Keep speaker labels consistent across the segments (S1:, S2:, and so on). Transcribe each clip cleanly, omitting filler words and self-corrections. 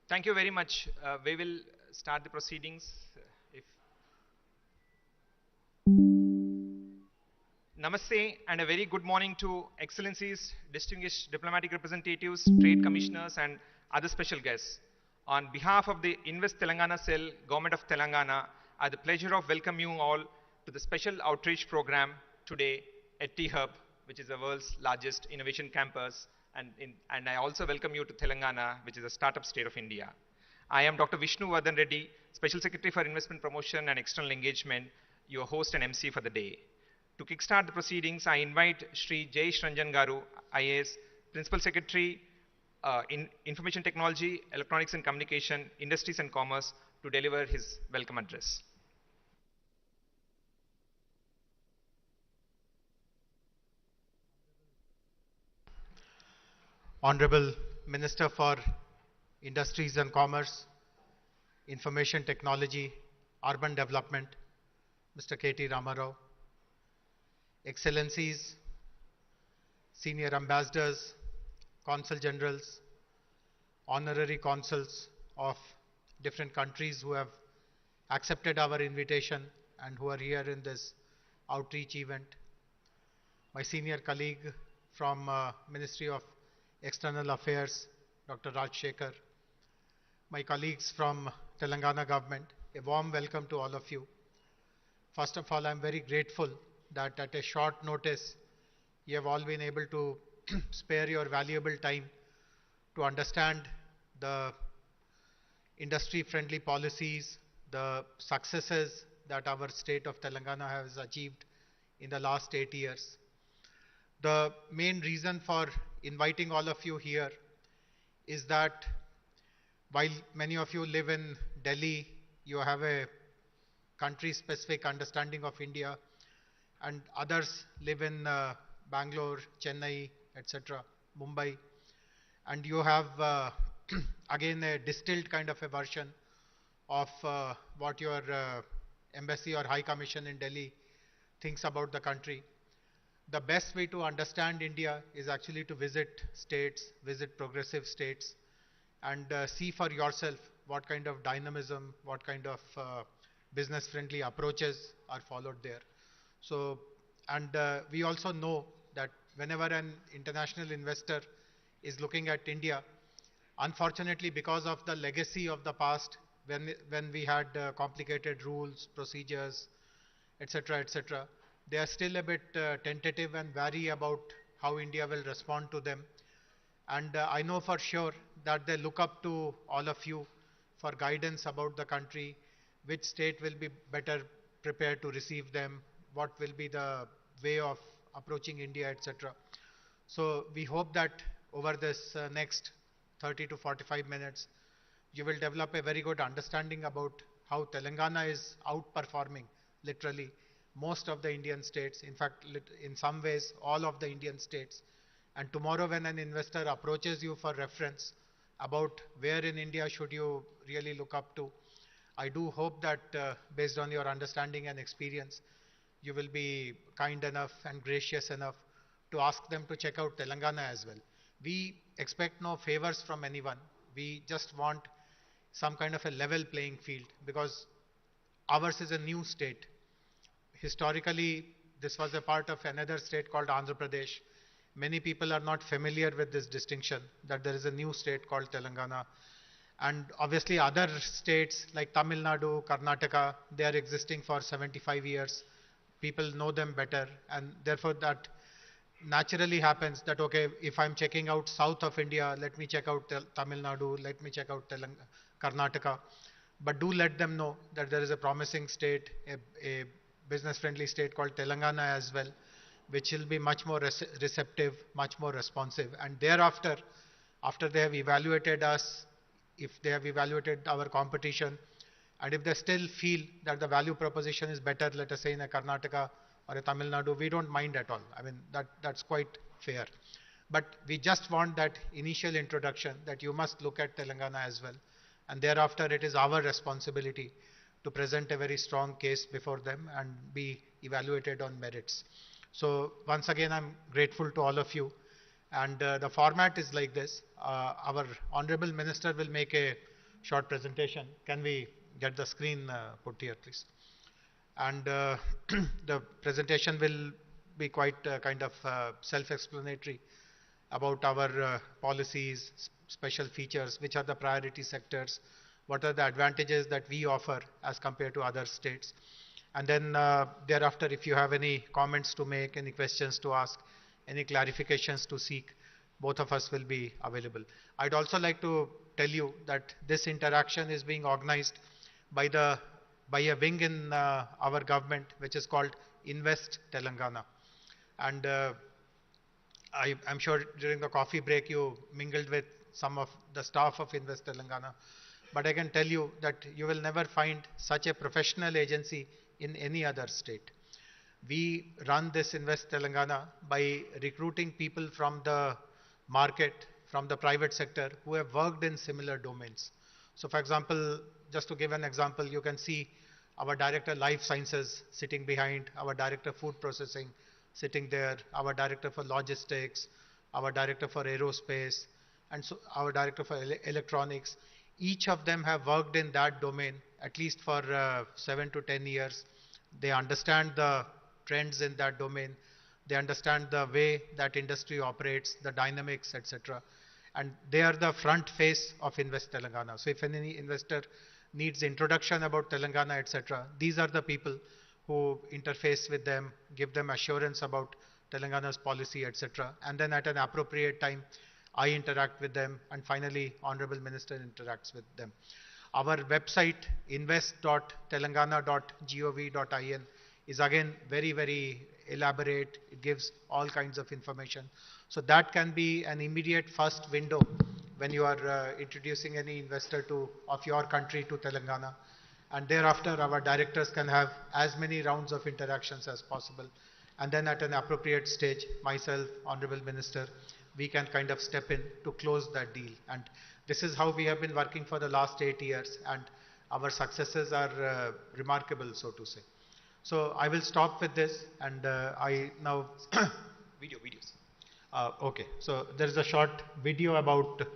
S1: Thank you very much. We will start the proceedings. If Namaste and a very good morning to Excellencies, distinguished diplomatic representatives, trade commissioners, and other special guests. On behalf of the Invest Telangana Cell, Government of Telangana, I have the pleasure of welcoming you all to the special outreach program today at T-Hub, which is the world's largest innovation campus. And I also welcome you to Telangana, which is a startup state of India. I am Dr. Vishnu Vardhan Reddy, Special Secretary for Investment Promotion and External Engagement, your host and MC for the day. To kickstart the proceedings, I invite Shri Jayesh Ranjan Garu, IAS, Principal Secretary, in Information Technology, Electronics and Communication, Industries and Commerce, to deliver his welcome address.
S2: Honorable Minister for Industries and Commerce, Information Technology, Urban Development, Mr. K.T. Ramarao, Excellencies, Senior Ambassadors, Consul Generals, Honorary Consuls of different countries who have accepted our invitation and who are here in this outreach event, my senior colleague from Ministry of External Affairs, Dr. Raj Shekhar, my colleagues from Telangana government, a warm welcome to all of you. First of all, I'm very grateful that at a short notice, you have all been able to spare your valuable time to understand the industry-friendly policies, the successes that our state of Telangana has achieved in the last 8 years. The main reason for inviting all of you here is that while many of you live in Delhi, you have a country-specific understanding of India, and others live in Bangalore, Chennai, etc., Mumbai, and you have again a distilled kind of a version of what your embassy or High Commission in Delhi thinks about the country. The best way to understand India is actually to visit states, visit progressive states, and see for yourself what kind of dynamism, what kind of business-friendly approaches are followed there. So, and we also know that whenever an international investor is looking at India, unfortunately, because of the legacy of the past, when we had complicated rules, procedures, etc., etc., they are still a bit tentative and wary about how India will respond to them. And I know for sure that they look up to all of you for guidance about the country, which state will be better prepared to receive them, what will be the way of approaching India, etc. So we hope that over this next 30 to 45 minutes, you will develop a very good understanding about how Telangana is outperforming, literally, most of the Indian states, in fact, in some ways, all of the Indian states. And tomorrow when an investor approaches you for reference about where in India should you really look up to, I do hope that based on your understanding and experience, you will be kind enough and gracious enough to ask them to check out Telangana as well. We expect no favors from anyone. We just want some kind of a level playing field because ours is a new state. Historically, this was a part of another state called Andhra Pradesh. Many people are not familiar with this distinction that there is a new state called Telangana. And obviously other states like Tamil Nadu, Karnataka, they are existing for 75 years. People know them better, and therefore that naturally happens that, okay, if I'm checking out south of India, let me check out Tamil Nadu, let me check out Karnataka. But do let them know that there is a promising state, a business-friendly state called Telangana as well, which will be much more receptive, much more responsive. And thereafter, after they have evaluated us, if they have evaluated our competition, and if they still feel that the value proposition is better, let us say in a Karnataka or a Tamil Nadu, we don't mind at all. I mean, that's quite fair. But we just want that initial introduction that you must look at Telangana as well. And thereafter, it is our responsibility to present a very strong case before them and be evaluated on merits. So once again, I'm grateful to all of you. And the format is like this. Our Honorable Minister will make a short presentation. Can we get the screen put here, please? And the presentation will be quite kind of self-explanatory about our policies, special features, which are the priority sectors, what are the advantages that we offer as compared to other states. And then thereafter, if you have any comments to make, any questions to ask, any clarifications to seek, both of us will be available. I'd also like to tell you that this interaction is being organized by a wing in our government, which is called Invest Telangana. And I'm sure during the coffee break you mingled with some of the staff of Invest Telangana. But I can tell you that you will never find such a professional agency in any other state. We run this Invest Telangana by recruiting people from the market, from the private sector, who have worked in similar domains. So for example, just to give an example, you can see our Director Life Sciences sitting behind, our Director Food Processing sitting there, our Director for Logistics, our Director for Aerospace, and so our Director for Electronics. Each of them have worked in that domain at least for 7 to 10 years. They understand the trends in that domain. They understand the way that industry operates, the dynamics, etc. And they are the front face of Invest Telangana. So if any investor needs introduction about Telangana, etc., these are the people who interface with them, give them assurance about Telangana's policy, etc. And then at an appropriate time, I interact with them, and finally, Honorable Minister interacts with them. Our website, invest.telangana.gov.in, is again very, very elaborate. It gives all kinds of information. So that can be an immediate first window when you are introducing any investor of your country to Telangana. And thereafter, our directors can have as many rounds of interactions as possible. And then at an appropriate stage, myself, Honorable Minister, we can kind of step in to close that deal. And this is how we have been working for the last 8 years, and our successes are remarkable, so to say. So I will stop with this, and I now videos. Okay, so there is a short video about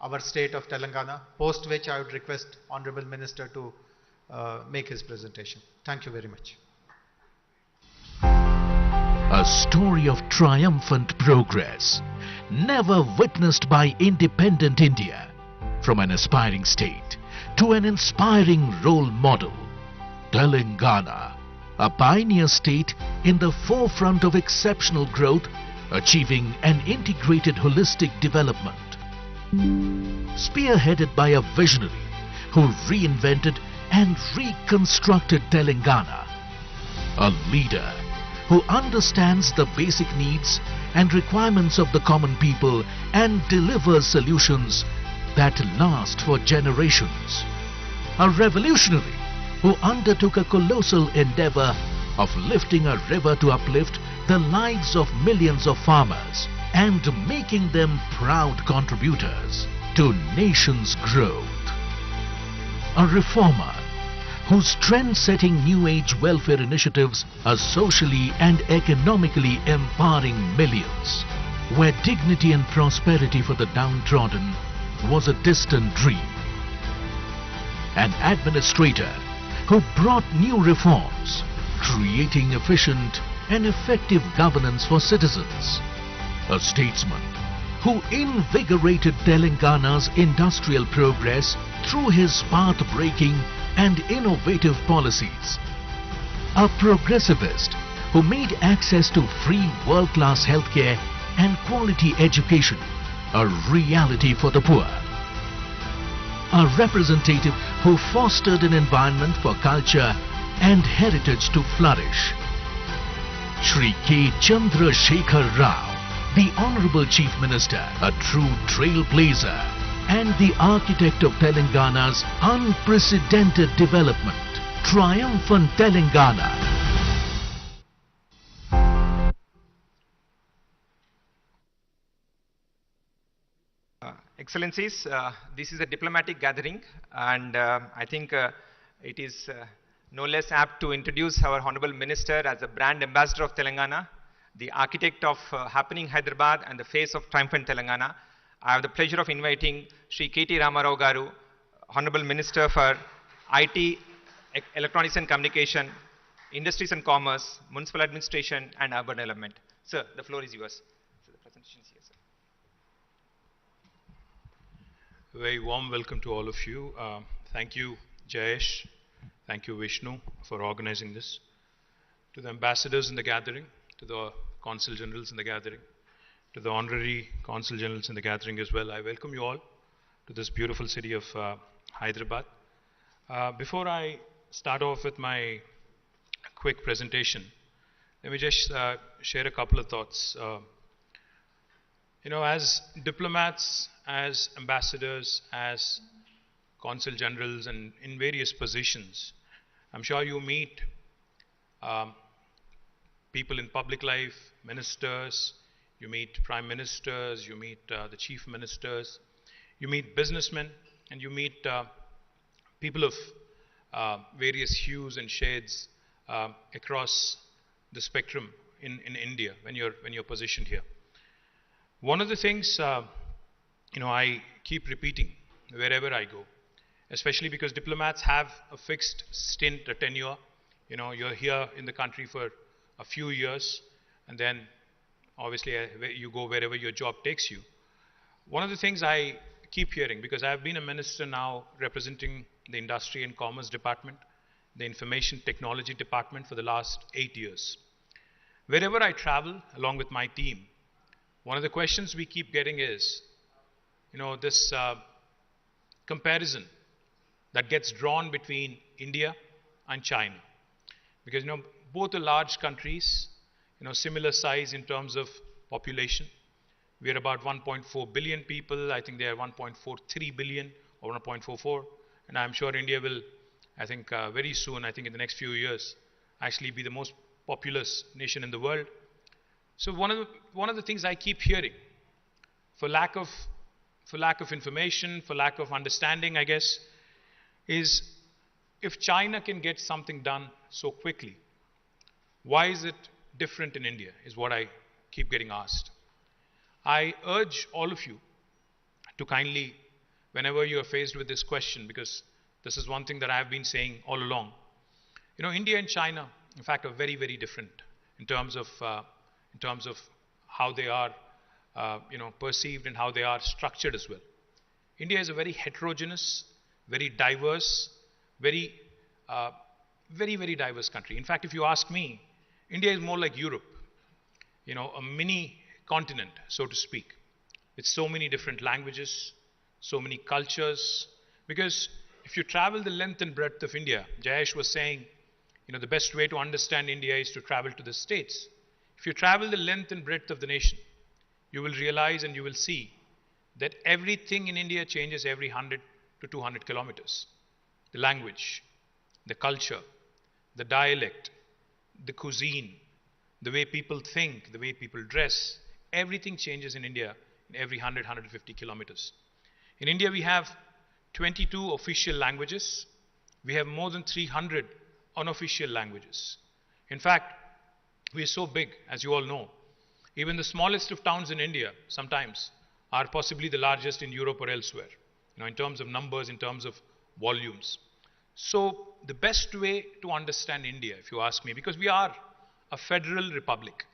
S2: our state of Telangana, post which I would request Honorable Minister to make his presentation. Thank you very much.
S3: A story of triumphant progress, never witnessed by independent India, from an aspiring state to an inspiring role model. Telangana, a pioneer state in the forefront of exceptional growth, achieving an integrated holistic development. Spearheaded by a visionary who reinvented and reconstructed Telangana. A leader who understands the basic needs and requirements of the common people and delivers solutions that last for generations. A revolutionary who undertook a colossal endeavor of lifting a river to uplift the lives of millions of farmers and making them proud contributors to nation's growth. A reformer whose trend-setting new age welfare initiatives are socially and economically empowering millions, where dignity and prosperity for the downtrodden was a distant dream. An administrator who brought new reforms, creating efficient and effective governance for citizens. A statesman who invigorated Telangana's industrial progress through his path-breaking and innovative policies. A progressivist who made access to free world-class healthcare and quality education a reality for the poor. A representative who fostered an environment for culture and heritage to flourish. Shri K. Chandrasekhar Rao, the Honorable Chief Minister, a true trailblazer and the architect of Telangana's unprecedented development. Triumphant Telangana.
S1: Excellencies, this is a diplomatic gathering, and I think it is no less apt to introduce our Honorable Minister as a brand ambassador of Telangana, the architect of happening Hyderabad and the face of triumphant Telangana. I have the pleasure of inviting Shri K.T. Ramarao Garu, Honorable Minister for IT, Electronics and Communication, Industries and Commerce, Municipal Administration and Urban Development. Sir, the floor is yours. So the presentation is here, sir.
S4: A very warm welcome to all of you. Thank you, Jayesh. Thank you, Vishnu, for organizing this. To the ambassadors in the gathering, to the consul generals in the gathering, to the honorary consul generals in the gathering as well, I welcome you all to this beautiful city of Hyderabad. Before I start off with my quick presentation, let me just share a couple of thoughts. As diplomats, as ambassadors, as consul generals, and in various positions, I'm sure you meet people in public life, ministers, you meet prime ministers, you meet the chief ministers, you meet businessmen, and you meet people of various hues and shades across the spectrum in India when you're positioned here. One of the things I keep repeating wherever I go, especially because diplomats have a fixed stint, a tenure. You're here in the country for a few years, and then obviously you go wherever your job takes you. One of the things I keep hearing, because I've been a minister now representing the Industry and Commerce Department, the Information Technology Department for the last 8 years. Wherever I travel along with my team, one of the questions we keep getting is, this comparison that gets drawn between India and China. Because, both are large countries, similar size in terms of population. We are about 1.4 billion people. I think they are 1.43 billion or 1.44. And I'm sure India will, very soon, in the next few years, actually be the most populous nation in the world. So one of the things I keep hearing, for lack of information, for lack of understanding, I guess, is if China can get something done so quickly, why is it different in India, is what I keep getting asked. I urge all of you to kindly, whenever you are faced with this question, because this is one thing that I have been saying all along, India and China, in fact, are very, very different in terms of how they are, perceived and how they are structured as well. India is a very heterogeneous, very diverse, very, very diverse country. In fact, if you ask me, India is more like Europe, a mini continent, so to speak, with so many different languages, so many cultures. Because if you travel the length and breadth of India, Jayesh was saying, the best way to understand India is to travel to the States. If you travel the length and breadth of the nation, you will realize and you will see that everything in India changes every 100 to 200 kilometers. The language, the culture, the dialect, the cuisine, the way people think, the way people dress, everything changes in India in every 100, 150 kilometers. In India, we have 22 official languages. We have more than 300 unofficial languages. In fact, we are so big, as you all know. Even the smallest of towns in India sometimes are possibly the largest in Europe or elsewhere, in terms of numbers, in terms of volumes. So the best way to understand India, if you ask me, because we are a federal republic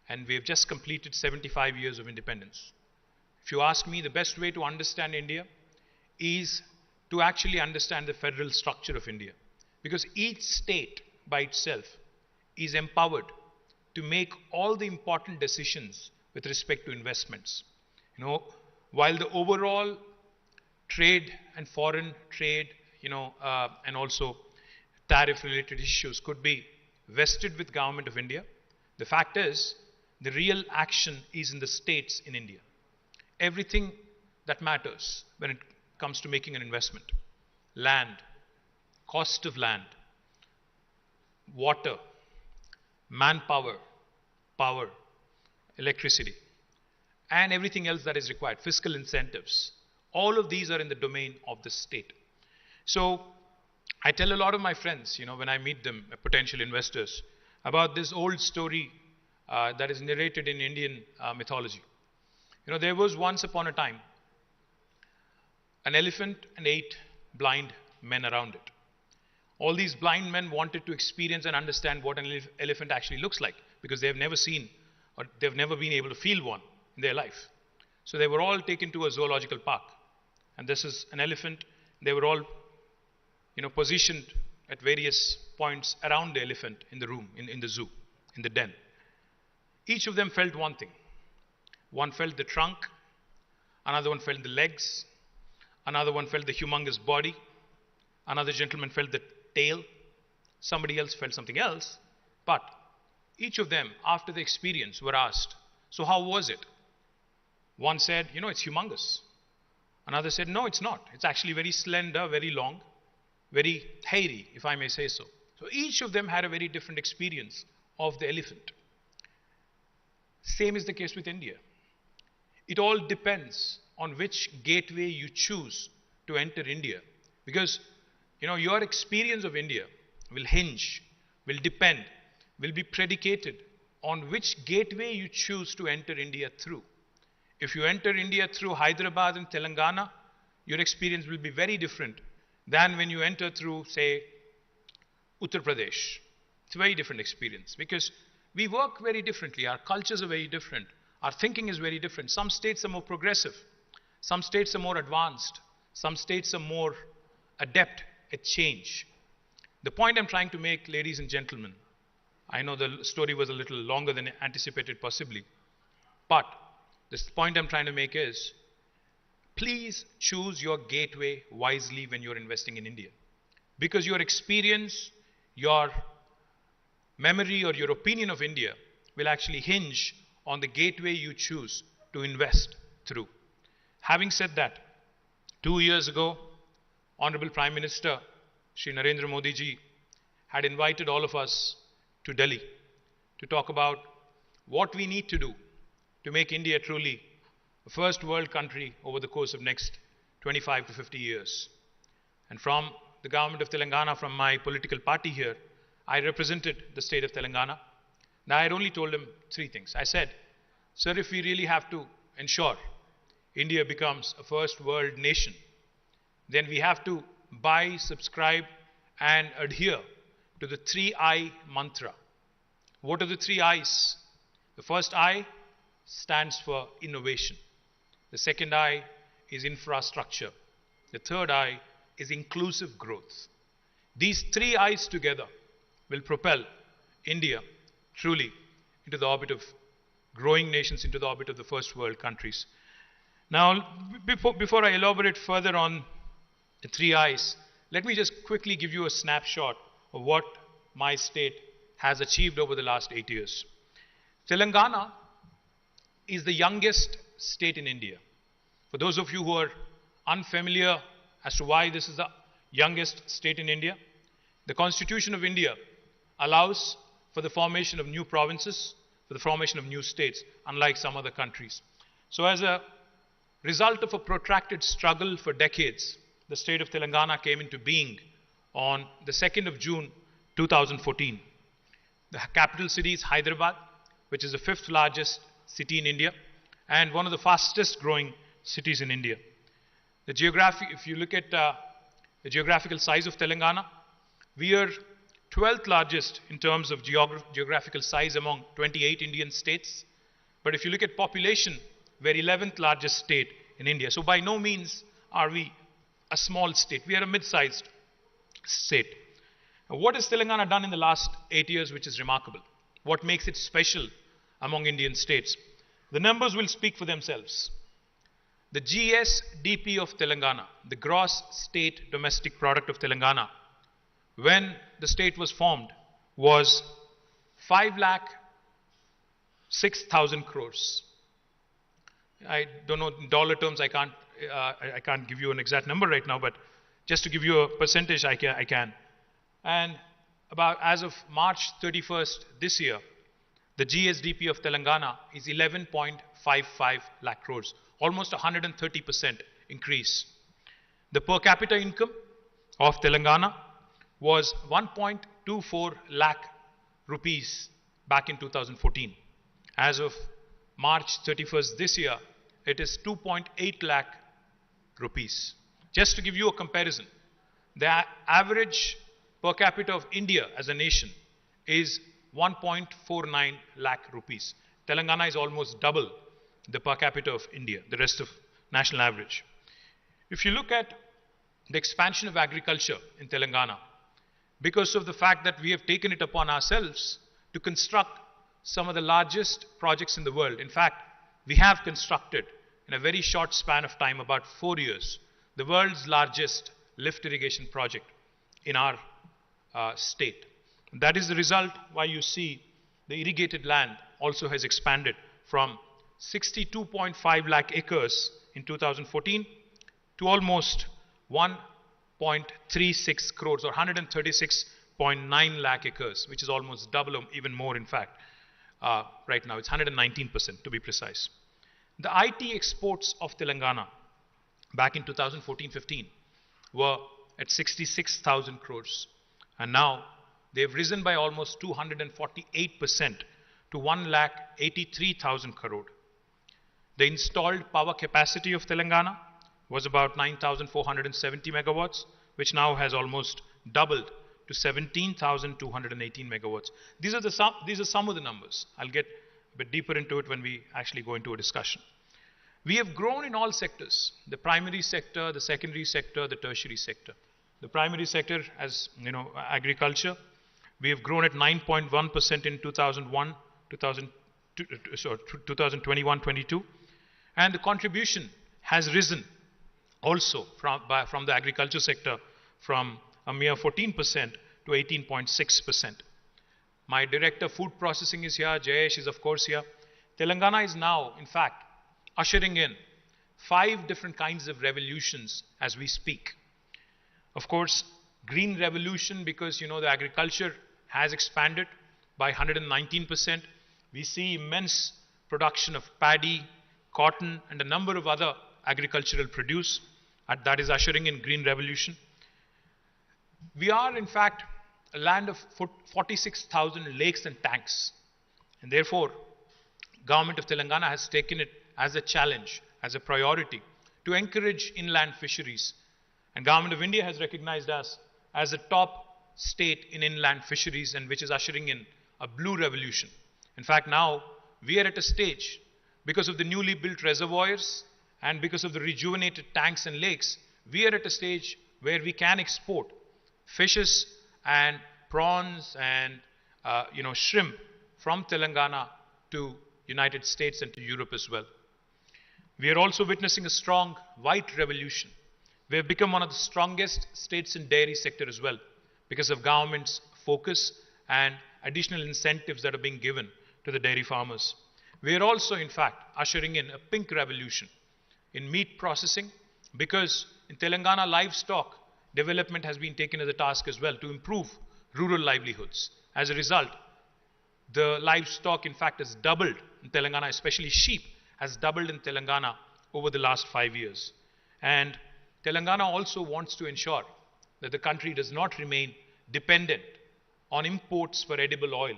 S4: and we have just completed 75 years of independence. If you ask me, the best way to understand India is to actually understand the federal structure of India. Because each state by itself is empowered to make all the important decisions with respect to investments. While the overall trade and foreign trade, and also tariff-related issues could be vested with Government of India, the fact is, the real action is in the states in India. Everything that matters when it comes to making an investment, land, cost of land, water, manpower, power, electricity, and everything else that is required, fiscal incentives, all of these are in the domain of the state. So I tell a lot of my friends, when I meet them, potential investors, about this old story that is narrated in Indian mythology. There was once upon a time an elephant and ate blind men around it. All these blind men wanted to experience and understand what an elephant actually looks like, because they have never seen or they've never been able to feel one in their life. So they were all taken to a zoological park, and this is an elephant. They were all, positioned at various points around the elephant in the room, in the zoo, in the den. Each of them felt one thing. One felt the trunk, another one felt the legs, another one felt the humongous body, another gentleman felt the tail, somebody else felt something else, but each of them, after the experience, were asked, so how was it? One said, it's humongous. Another said, no, it's not. It's actually very slender, very long, very hairy, if I may say so. So each of them had a very different experience of the elephant. Same is the case with India. It all depends on which gateway you choose to enter India. Because, your experience of India will hinge, will depend, will be predicated on which gateway you choose to enter India through. If you enter India through Hyderabad and Telangana, your experience will be very different than when you enter through, say, Uttar Pradesh. It's a very different experience because we work very differently. Our cultures are very different. Our thinking is very different. Some states are more progressive. Some states are more advanced. Some states are more adept at change. The point I'm trying to make, ladies and gentlemen, I know the story was a little longer than anticipated possibly, but the point I'm trying to make is, please choose your gateway wisely when you're investing in India. Because your experience, your memory or your opinion of India will actually hinge on the gateway you choose to invest through. Having said that, 2 years ago, Honorable Prime Minister Shri Narendra Modi ji had invited all of us to Delhi to talk about what we need to do to make India truly a first world country over the course of next 25 to 50 years. And from the government of Telangana, from my political party here, I represented the state of Telangana. Now I had only told him 3 things. I said, sir, if we really have to ensure India becomes a first world nation, then we have to buy, subscribe and adhere to the 3I mantra. What are the 3 I's? The first I stands for innovation. The second I is infrastructure. The third I is inclusive growth. These 3 I's together will propel India truly into the orbit of growing nations, into the orbit of the first world countries. Now, before I elaborate further on the 3 I's, let me just quickly give you a snapshot of what my state has achieved over the last 8 years. Telangana is the youngest state in India. For those of you who are unfamiliar as to why this is the youngest state in India, the Constitution of India allows for the formation of new provinces, for the formation of new states, unlike some other countries. So as a result of a protracted struggle for decades, the state of Telangana came into being on the 2nd of June 2014. The capital city is Hyderabad, which is the 5th largest city in India and one of the fastest growing cities in India. If you look at the geographical size of Telangana, we are 12th largest in terms of geographical size among 28 Indian states. But if you look at population, we're 11th largest state in India. So by no means are we a small state. We are a mid-sized state. Now, what has Telangana done in the last 8 years which is remarkable? What makes it special among Indian states? The numbers will speak for themselves. The GSDP of Telangana, the gross state domestic product of Telangana, when the state was formed, was 5,06,000 crores. I don't know in dollar terms. I can't give you an exact number right now, but just to give you a percentage, I can. And about as of March 31st this year, the GSDP of Telangana is 11.55 lakh crores, almost 130% increase. The per capita income of Telangana was 1.24 lakh rupees back in 2014. As of March 31st this year, it is 2.8 lakh rupees. Just to give you a comparison, The average per capita of India as a nation is 1.49 lakh rupees. Telangana is almost double the per capita of India, the rest of national average. If you look at the expansion of agriculture in Telangana, because of the fact that we have taken it upon ourselves to construct some of the largest projects in the world. In fact, we have constructed in a very short span of time, about 4 years, the world's largest lift irrigation project in our state. That is the result why you see the irrigated land also has expanded from 62.5 lakh acres in 2014 to almost 1.36 crores or 136.9 lakh acres, which is almost double or even more in fact. Right now it's 119% to be precise. The IT exports of Telangana back in 2014-15 were at 66,000 crores, and now they've risen by almost 248% to 1,83,000 crore. The installed power capacity of Telangana was about 9,470 megawatts, which now has almost doubled to 17,218 megawatts. These are some of the numbers. I'll get a bit deeper into it when we actually go into a discussion. We have grown in all sectors: the primary sector, the secondary sector, the tertiary sector. The primary sector, as you know, agriculture, we have grown at 9.1% in 2021-22, and the contribution has risen also from the agriculture sector from a mere 14% to 18.6%. My director food processing is here, Jayesh is of course here. Telangana is now, in fact, ushering in 5 different kinds of revolutions as we speak. Of course, green revolution, because you know the agriculture has expanded by 119%. We see immense production of paddy, cotton, and a number of other agricultural produce. That is ushering in green revolution. We are, in fact, a land of 46,000 lakes and tanks. And therefore, Government of Telangana has taken it as a challenge, as a priority, to encourage inland fisheries. And Government of India has recognized us as a top state in inland fisheries, and which is ushering in a blue revolution. In fact, now we are at a stage, because of the newly built reservoirs and because of the rejuvenated tanks and lakes, we are at a stage where we can export fishes and prawns and shrimp from Telangana to United States and to Europe as well. We are also witnessing a strong white revolution. We have become one of the strongest states in dairy sector as well, because of government's focus and additional incentives that are being given to the dairy farmers. We are also, in fact, ushering in a pink revolution in meat processing, because in Telangana, livestock development has been taken as a task as well to improve rural livelihoods. As a result, the livestock, in fact, has doubled in Telangana, especially sheep, has doubled in Telangana over the last 5 years. And Telangana also wants to ensure that the country does not remain dependent on imports for edible oil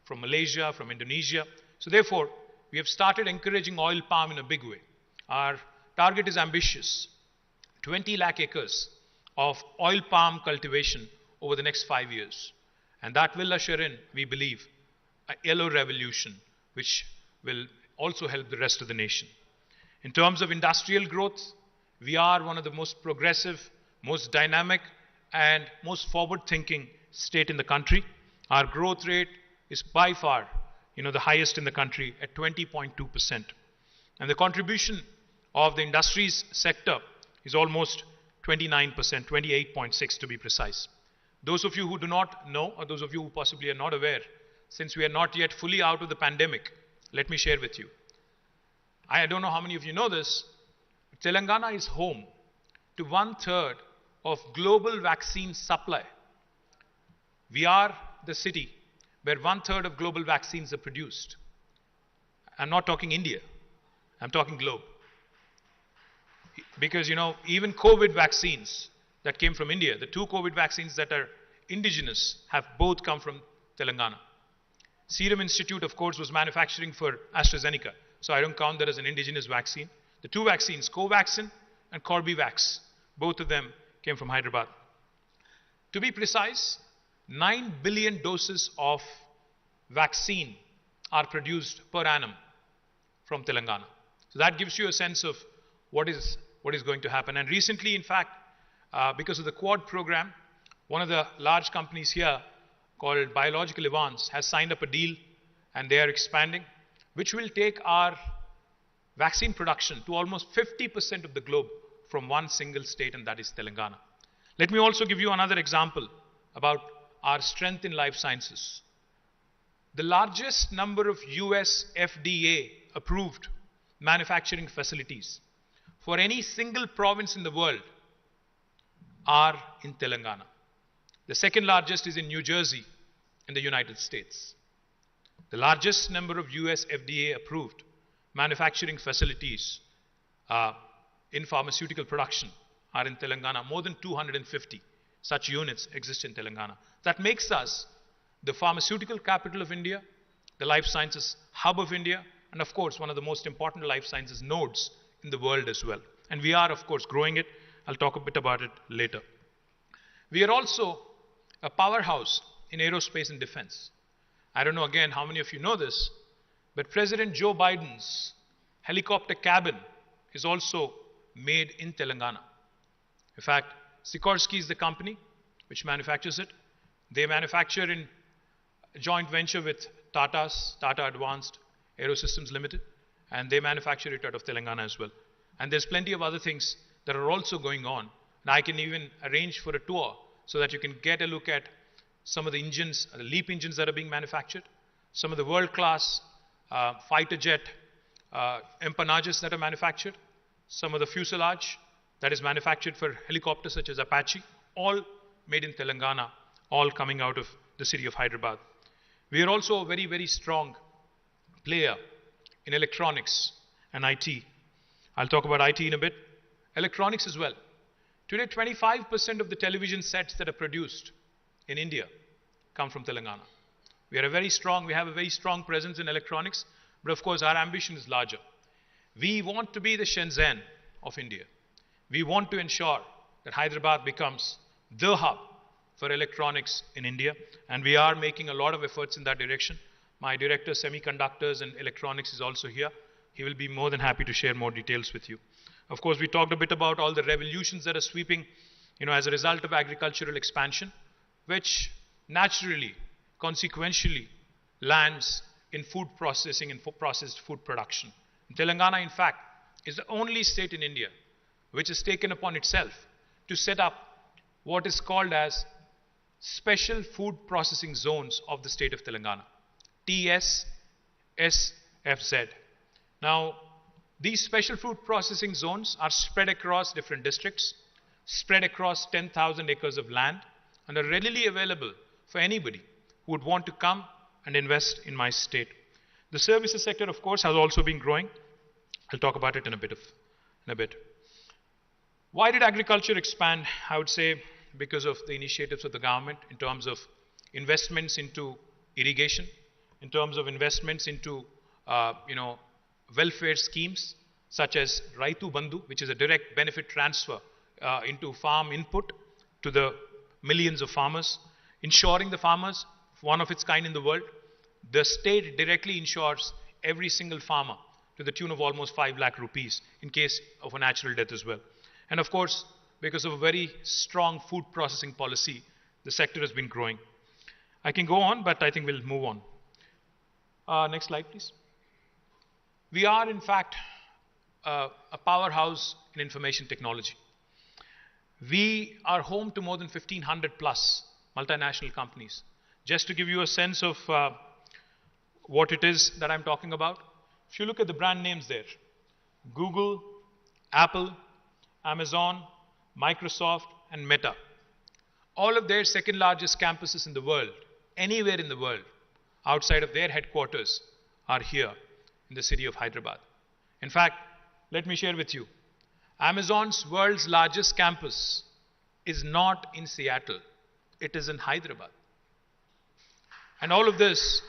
S4: from Malaysia, from Indonesia. So therefore, we have started encouraging oil palm in a big way. Our target is ambitious: 20 lakh acres of oil palm cultivation over the next 5 years. And that will usher in, we believe, a yellow revolution, which will also help the rest of the nation. In terms of industrial growth, we are one of the most progressive, most dynamic, and most forward-thinking state in the country. Our growth rate is by far, the highest in the country at 20.2%. And the contribution of the industries sector is almost 29%, 28.6% to be precise. Those of you who do not know, or those of you who possibly are not aware, since we are not yet fully out of the pandemic, let me share with you. I don't know how many of you know this. Telangana is home to 1/3 of global vaccine supply. We are the city where 1/3 of global vaccines are produced. I'm not talking India. I'm talking globe. Because, even COVID vaccines that came from India, the 2 COVID vaccines that are indigenous, have both come from Telangana. Serum Institute, of course, was manufacturing for AstraZeneca, so I don't count that as an indigenous vaccine. The 2 vaccines, Covaxin and Corbevax, both of them came from Hyderabad. To be precise, 9 billion doses of vaccine are produced per annum from Telangana. So that gives you a sense of what is going to happen. And recently, in fact, because of the Quad program, one of the large companies here called Biological Advance has signed up a deal, and they are expanding, which will take our vaccine production to almost 50% of the globe from one single state, and that is Telangana. Let me also give you another example about our strength in life sciences. The largest number of US FDA approved manufacturing facilities for any single province in the world are in Telangana. The second largest is in New Jersey in the United States. The largest number of US FDA approved manufacturing facilities in pharmaceutical production are in Telangana. More than 250 such units exist in Telangana. That makes us the pharmaceutical capital of India, the life sciences hub of India, and of course one of the most important life sciences nodes in the world as well. And we are of course growing it. I'll talk a bit about it later. We are also a powerhouse in aerospace and defense. I don't know again how many of you know this, but President Joe Biden's helicopter cabin is also made in Telangana. In fact, Sikorsky is the company which manufactures it. They manufacture in a joint venture with Tata Advanced Aerosystems Limited, and they manufacture it out of Telangana as well. And there's plenty of other things that are also going on. And I can even arrange for a tour so that you can get a look at some of the engines, the LEAP engines that are being manufactured, some of the world-class fighter jet empennages that are manufactured, some of the fuselage that is manufactured for helicopters such as Apache, all made in Telangana, all coming out of the city of Hyderabad. We are also a very, very strong player in electronics and IT. I'll talk about IT in a bit. Electronics as well. Today, 25% of the television sets that are produced in India come from Telangana. We have a very strong presence in electronics, but of course our ambition is larger. We want to be the Shenzhen of India. We want to ensure that Hyderabad becomes the hub for electronics in India, and we are making a lot of efforts in that direction. My director, Semiconductors and Electronics, is also here. He will be more than happy to share more details with you. Of course, we talked a bit about all the revolutions that are sweeping, as a result of agricultural expansion, which naturally, consequentially, lands in food processing and processed food production. Telangana, in fact, is the only state in India which has taken upon itself to set up what is called as Special Food Processing Zones of the state of Telangana, TSSFZ. Now, these special food processing zones are spread across different districts, spread across 10,000 acres of land, and are readily available for anybody who would want to come and invest in my state. The services sector, of course, has also been growing. I'll talk about it in a bit. Why did agriculture expand? I would say because of the initiatives of the government in terms of investments into irrigation, in terms of investments into welfare schemes such as Raitu Bandhu, which is a direct benefit transfer into farm input to the millions of farmers, ensuring the farmers, one of its kind in the world. The state directly insures every single farmer to the tune of almost 5 lakh rupees in case of a natural death as well. And of course, because of a very strong food processing policy, the sector has been growing. I can go on, but I think we'll move on. Next slide, please. We are, in fact, a powerhouse in information technology. We are home to more than 1,500 plus multinational companies. Just to give you a sense of what it is that I'm talking about, if you look at the brand names there, Google, Apple, Amazon, Microsoft, and Meta, all of their second largest campuses in the world, anywhere in the world, outside of their headquarters, are here in the city of Hyderabad. In fact, let me share with you, Amazon's world's largest campus is not in Seattle, it is in Hyderabad. And all of this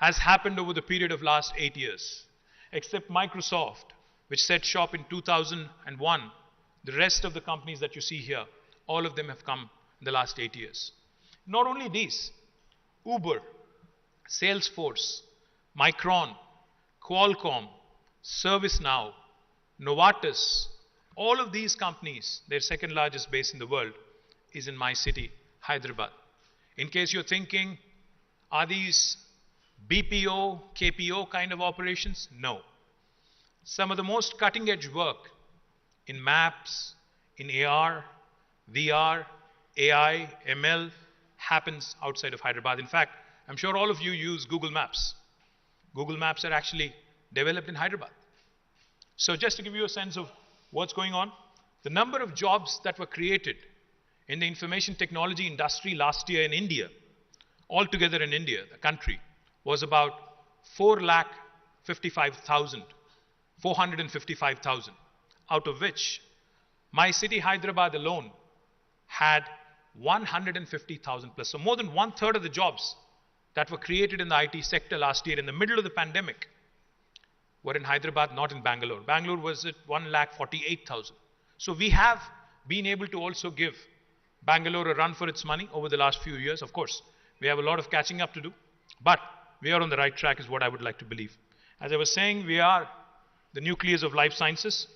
S4: has happened over the period of last 8 years. Except Microsoft, which set shop in 2001, the rest of the companies that you see here, all of them have come in the last 8 years. Not only these, Uber, Salesforce, Micron, Qualcomm, ServiceNow, Novartis, all of these companies, their second largest base in the world is in my city, Hyderabad. In case you're thinking, are these BPO, KPO kind of operations? No. Some of the most cutting edge work in maps, in AR, VR, AI, ML happens outside of Hyderabad. In fact, I'm sure all of you use Google Maps. Google Maps are actually developed in Hyderabad. So just to give you a sense of what's going on, the number of jobs that were created in the information technology industry last year in India, altogether in India, the country, was about 455,000, out of which my city, Hyderabad alone, had 150,000 plus. So more than 1/3 of the jobs that were created in the IT sector last year in the middle of the pandemic were in Hyderabad, not in Bangalore. Bangalore was at 148,000. So we have been able to also give Bangalore a run for its money over the last few years. Of course, we have a lot of catching up to do, but we are on the right track is what I would like to believe. As I was saying, we are the nucleus of life sciences.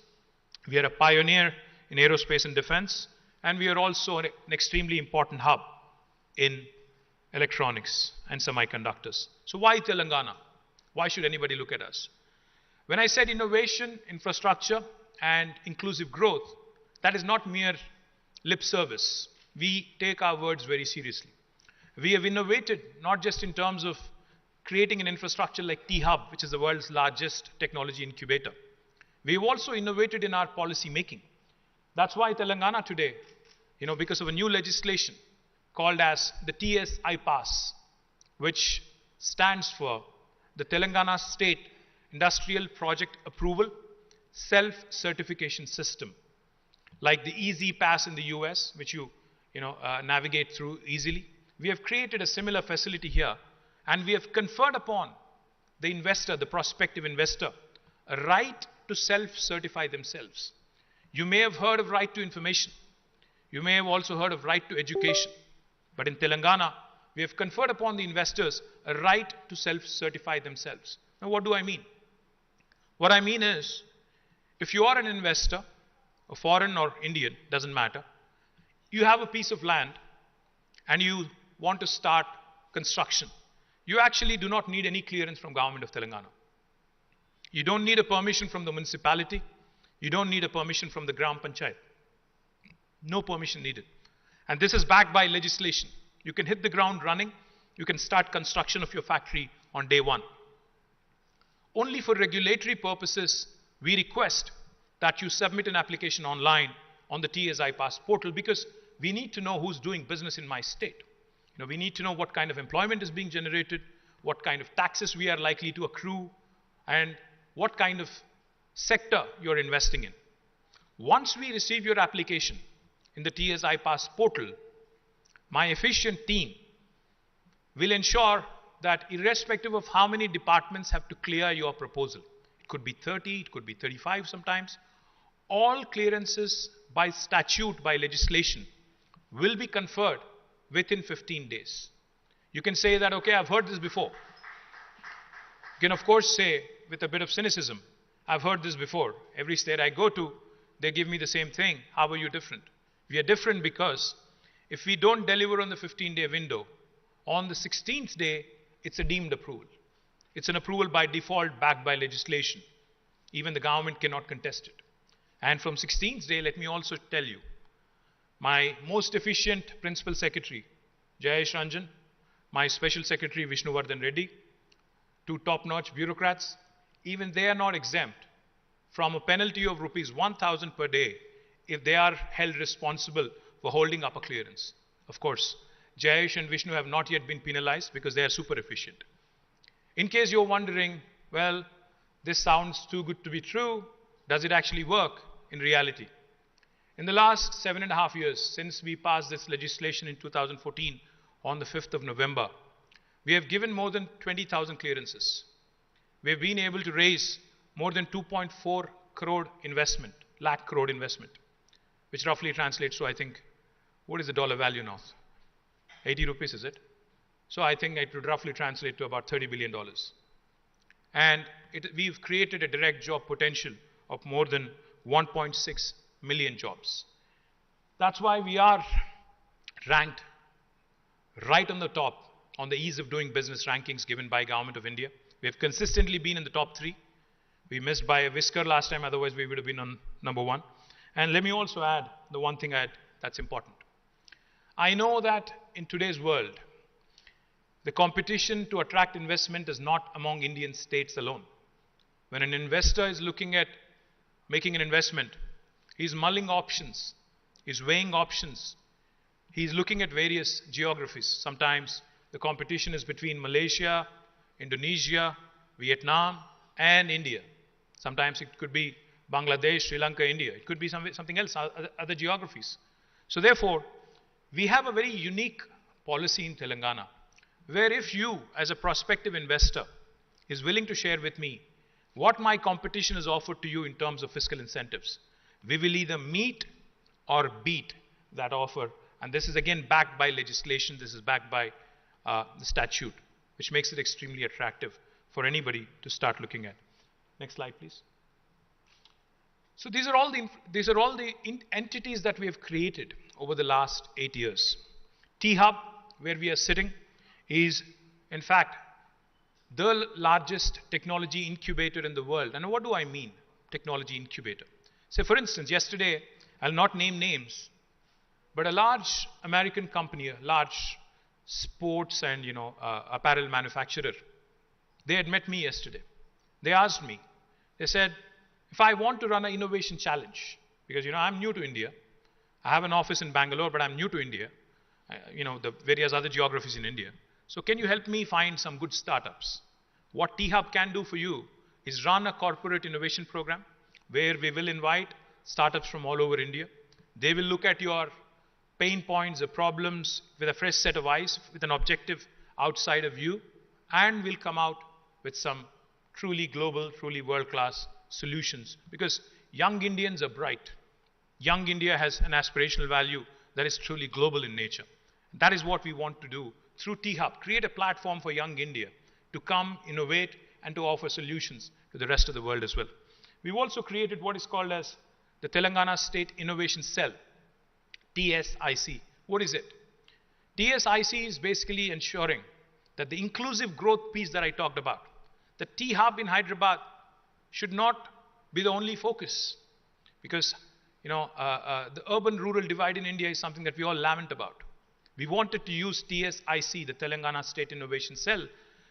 S4: We are a pioneer in aerospace and defense, and we are also an extremely important hub in electronics and semiconductors. So why Telangana? Why should anybody look at us? When I said innovation, infrastructure, and inclusive growth, that is not mere lip service. We take our words very seriously. We have innovated not just in terms of creating an infrastructure like T-Hub, which is the world's largest technology incubator. We've also innovated in our policy making. That's why Telangana today, because of a new legislation called as the TSI Pass, which stands for the Telangana State Industrial Project Approval Self-Certification System. Like the Easy Pass in the US, which you navigate through easily. We have created a similar facility here, and we have conferred upon the investor, the prospective investor, a right to self-certify themselves. You may have heard of right to information. You may have also heard of right to education. But in Telangana, we have conferred upon the investors a right to self-certify themselves. Now, what do I mean? What I mean is, if you are an investor, a foreign or Indian, doesn't matter, you have a piece of land and you want to start construction. You actually do not need any clearance from government of Telangana. You don't need a permission from the municipality. You don't need a permission from the Gram Panchayat. No permission needed. And this is backed by legislation. You can hit the ground running. You can start construction of your factory on day one. Only for regulatory purposes, we request that you submit an application online on the TSI Pass portal, because we need to know who's doing business in my state. We need to know what kind of employment is being generated, what kind of taxes we are likely to accrue, and what kind of sector you're investing in. Once we receive your application in the TSI Pass portal, my efficient team will ensure that irrespective of how many departments have to clear your proposal, it could be 30, it could be 35 sometimes, all clearances by statute, by legislation, will be conferred within 15 days. You can say that, okay, I've heard this before. You can, of course, say with a bit of cynicism, I've heard this before. Every state I go to, they give me the same thing. How are you different? We are different because if we don't deliver on the 15-day window, on the 16th day, it's a deemed approval. It's an approval by default backed by legislation. Even the government cannot contest it. And from 16th day, let me also tell you, my most efficient principal secretary, Jayesh Ranjan, my special secretary, Vishnuvardhan Reddy, two top-notch bureaucrats, even they are not exempt from a penalty of rupees 1,000 per day if they are held responsible for holding up a clearance. Of course, Jayesh and Vishnu have not yet been penalized because they are super efficient. In case you're wondering, well, this sounds too good to be true, does it actually work in reality? In the last 7.5 years, since we passed this legislation in 2014 on the 5th of November, we have given more than 20,000 clearances. We have been able to raise more than 2.4 crore investment, lakh crore investment, which roughly translates to, I think, What is the dollar value now? 80 rupees, is it? So I think it would roughly translate to about $30 billion. And we've created a direct job potential of more than 1.6 million jobs. That's why we are ranked right on the top on the ease of doing business rankings given by Government of India. We have consistently been in the top 3. We missed by a whisker last time, otherwise we would have been on number 1. And let me also add the one thing that's important. I know that in today's world, the competition to attract investment is not among Indian states alone. When an investor is looking at making an investment, he's mulling options, he's weighing options, he's looking at various geographies. Sometimes the competition is between Malaysia, Indonesia, Vietnam, and India. Sometimes it could be Bangladesh, Sri Lanka, India. It could be something else, other geographies. So therefore, we have a very unique policy in Telangana, where if you, as a prospective investor, is willing to share with me what my competition has offered to you in terms of fiscal incentives, we will either meet or beat that offer. And this is again backed by legislation, this is backed by the statute, which makes it extremely attractive for anybody to start looking at. Next slide, please. So these are all the entities that we have created over the last 8 years. T-Hub, where we are sitting, is in fact the largest technology incubator in the world. And what do I mean, technology incubator? Say for instance, yesterday, I'll not name names, but a large American company, a large sports and apparel manufacturer, they had met me yesterday. They asked me, they said, if I want to run an innovation challenge, because I'm new to India, I have an office in Bangalore, but I'm new to India, the various other geographies in India. So can you help me find some good startups? What T-Hub can do for you is run a corporate innovation program where we will invite startups from all over India. They will look at your pain points, the problems with a fresh set of eyes, with an objective outside of you, and will come out with some truly global, truly world-class solutions. Because young Indians are bright. Young India has an aspirational value that is truly global in nature. That is what we want to do through T-Hub, create a platform for young India to come, innovate, and to offer solutions to the rest of the world as well. We've also created what is called as the Telangana State Innovation Cell, TSIC. What is it? TSIC is basically ensuring that the inclusive growth piece that I talked about, the T-Hub in Hyderabad should not be the only focus, because the urban-rural divide in India is something that we all lament about. We wanted to use TSIC, the Telangana State Innovation Cell,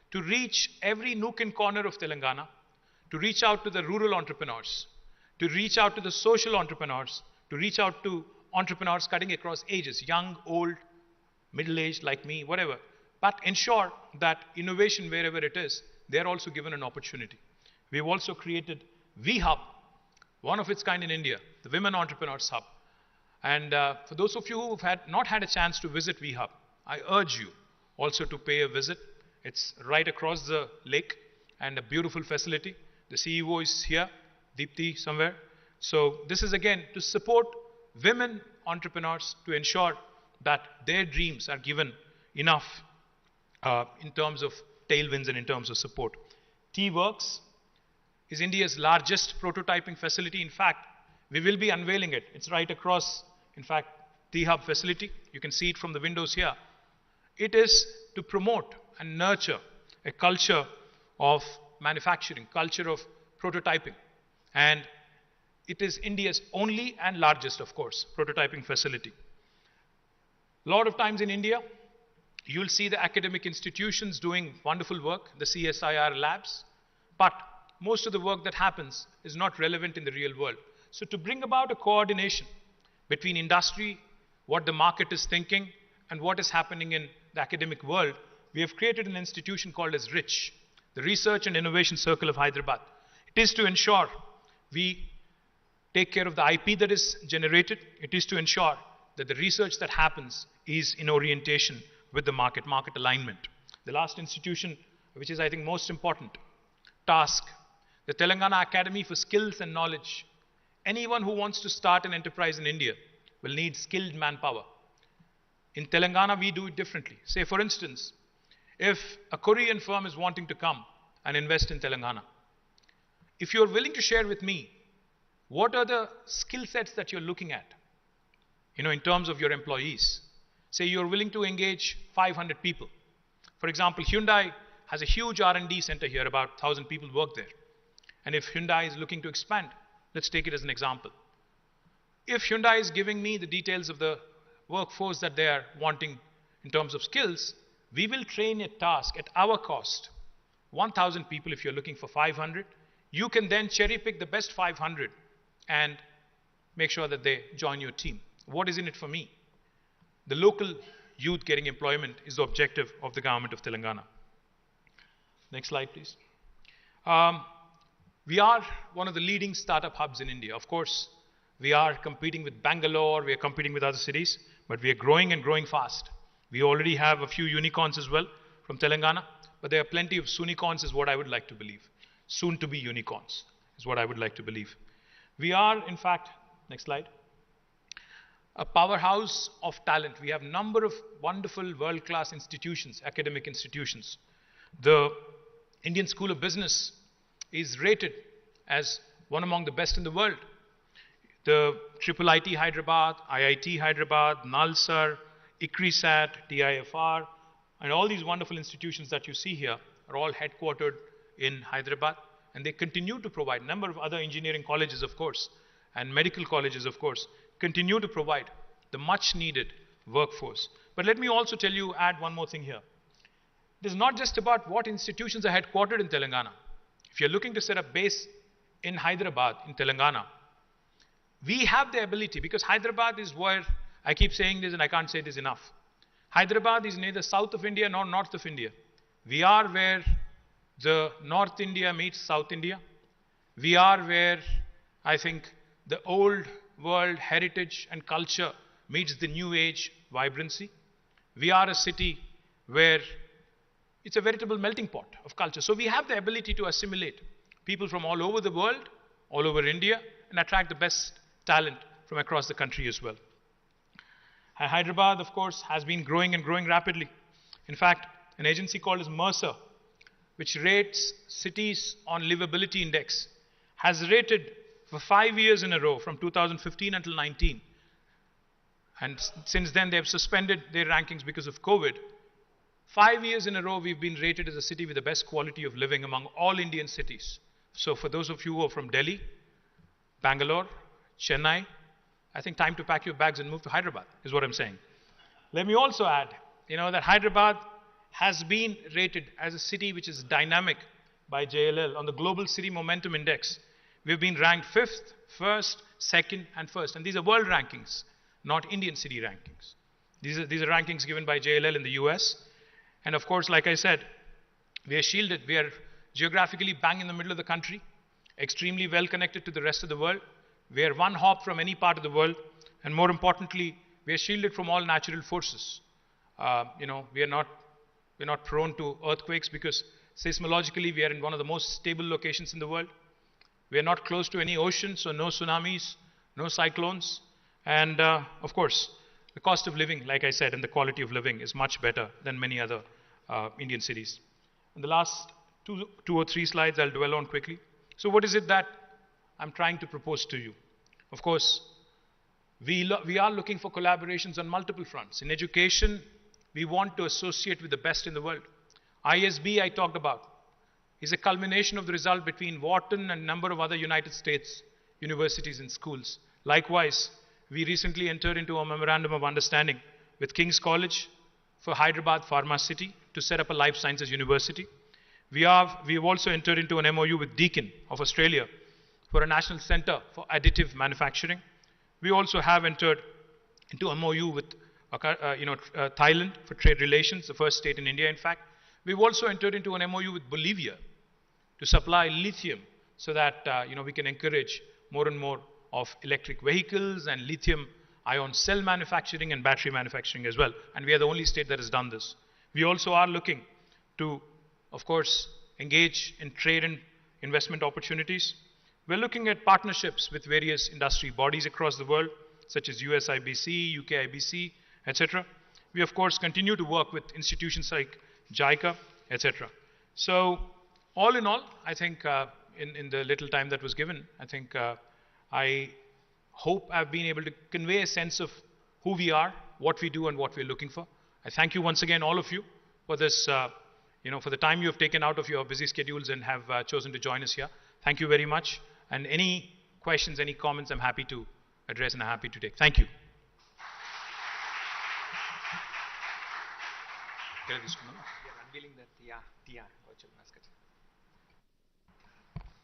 S4: to reach every nook and corner of Telangana, to reach out to the rural entrepreneurs, to reach out to the social entrepreneurs, to reach out to entrepreneurs cutting across ages, young, old, middle-aged like me, whatever, but ensure that innovation wherever it is, they're also given an opportunity. We've also created V-Hub, one of its kind in India, the Women Entrepreneurs Hub. And for those of you who have not had a chance to visit V-Hub, I urge you also to pay a visit. It's right across the lake and a beautiful facility. The CEO is here, Deepthi somewhere. So this is again to support women entrepreneurs, to ensure that their dreams are given enough in terms of tailwinds and in terms of support. T-Works is India's largest prototyping facility. In fact, we will be unveiling it. It's right across, in fact, T-Hub facility. You can see it from the windows here. It is to promote and nurture a culture of manufacturing, culture of prototyping. And it is India's only and largest, of course, prototyping facility. A lot of times in India, you'll see the academic institutions doing wonderful work, the CSIR labs, but most of the work that happens is not relevant in the real world. So to bring about a coordination between industry, what the market is thinking, and what is happening in the academic world, we have created an institution called as RICH, the Research and Innovation Circle of Hyderabad. It is to ensure we take care of the IP that is generated. It is to ensure that the research that happens is in orientation with the market alignment. The last institution, which is I think most important, TASK, the Telangana Academy for Skills and Knowledge. Anyone who wants to start an enterprise in India will need skilled manpower. In Telangana, we do it differently. Say, for instance, if a Korean firm is wanting to come and invest in Telangana, if you're willing to share with me, what are the skill sets that you're looking at, in terms of your employees? Say you're willing to engage 500 people. For example, Hyundai has a huge R&D center here, about 1,000 people work there. And if Hyundai is looking to expand, let's take it as an example. If Hyundai is giving me the details of the workforce that they are wanting in terms of skills, we will train a task at our cost. 1,000 people, if you're looking for 500, you can then cherry pick the best 500 and make sure that they join your team. What is in it for me? The local youth getting employment is the objective of the government of Telangana. Next slide, please. We are one of the leading startup hubs in India. Of course, we are competing with Bangalore, we are competing with other cities, but we are growing and growing fast. We already have a few unicorns as well from Telangana, but there are plenty of soonicorns is what I would like to believe. Soon to be unicorns is what I would like to believe. We are, in fact, next slide, a powerhouse of talent. We have a number of wonderful world-class institutions, academic institutions. The Indian School of Business is rated as one among the best in the world. The IIIT Hyderabad, IIT Hyderabad, NALSAR, ICRISAT, TIFR, and all these wonderful institutions that you see here are all headquartered in Hyderabad, and they continue to provide a number of other engineering colleges, of course, and medical colleges, of course, continue to provide the much needed workforce. But let me also add one more thing here. It is not just about what institutions are headquartered in Telangana. If you're looking to set up base in Hyderabad, in Telangana, we have the ability, because Hyderabad is where, I keep saying this and I can't say this enough. Hyderabad is neither south of India nor north of India. We are where the North India meets South India. We are where, I think, the old world heritage and culture meets the new age vibrancy. We are a city where it's a veritable melting pot of culture. So we have the ability to assimilate people from all over the world, all over India, and attract the best talent from across the country as well. Hyderabad, of course, has been growing and growing rapidly. In fact, an agency called as Mercer, which rates cities on livability index, has rated for 5 years in a row from 2015 until 19. And since then, they have suspended their rankings because of COVID. 5 years in a row, we've been rated as a city with the best quality of living among all Indian cities. So for those of you who are from Delhi, Bangalore, Chennai, I think time to pack your bags and move to Hyderabad, is what I'm saying. Let me also add, that Hyderabad has been rated as a city which is dynamic by JLL on the Global City Momentum Index. We've been ranked 5th, 1st, 2nd, and 1st. And these are world rankings, not Indian city rankings. These are rankings given by JLL in the US. And of course, like I said, we are shielded. We are geographically bang in the middle of the country, extremely well connected to the rest of the world. We are one hop from any part of the world. And more importantly, we are shielded from all natural forces. We are not prone to earthquakes because seismologically we are in one of the most stable locations in the world. We are not close to any ocean, so no tsunamis, no cyclones. And of course, the cost of living, like I said, and the quality of living is much better than many other Indian cities. In the last two or three slides, I'll dwell on quickly. So what is it that I'm trying to propose to you? Of course, we are looking for collaborations on multiple fronts. In education, we want to associate with the best in the world. ISB, I talked about, is a culmination of the result between Wharton and a number of other United States universities and schools. Likewise, we recently entered into a memorandum of understanding with King's College for Hyderabad Pharma City to set up a life sciences university. We have also entered into an MOU with Deakin of Australia for a national center for additive manufacturing. We also have entered into a MOU with Thailand for trade relations, the first state in India, in fact. We've also entered into an MOU with Bolivia to supply lithium so that we can encourage more and more of electric vehicles and lithium-ion cell manufacturing and battery manufacturing as well. And we are the only state that has done this. We also are looking to, of course, engage in trade and investment opportunities. We're looking at partnerships with various industry bodies across the world, such as USIBC, UKIBC, etc. we of course continue to work with institutions like JICA, etc. So all in all, I think in the little time that was given, I think I hope I've been able to convey a sense of who we are, what we do, and what we're looking for. I thank you once again, all of you, for this, for the time you have taken out of your busy schedules and have chosen to join us here. Thank you very much. And any questions, any comments, I'm happy to address and I'm happy to take. Thank you.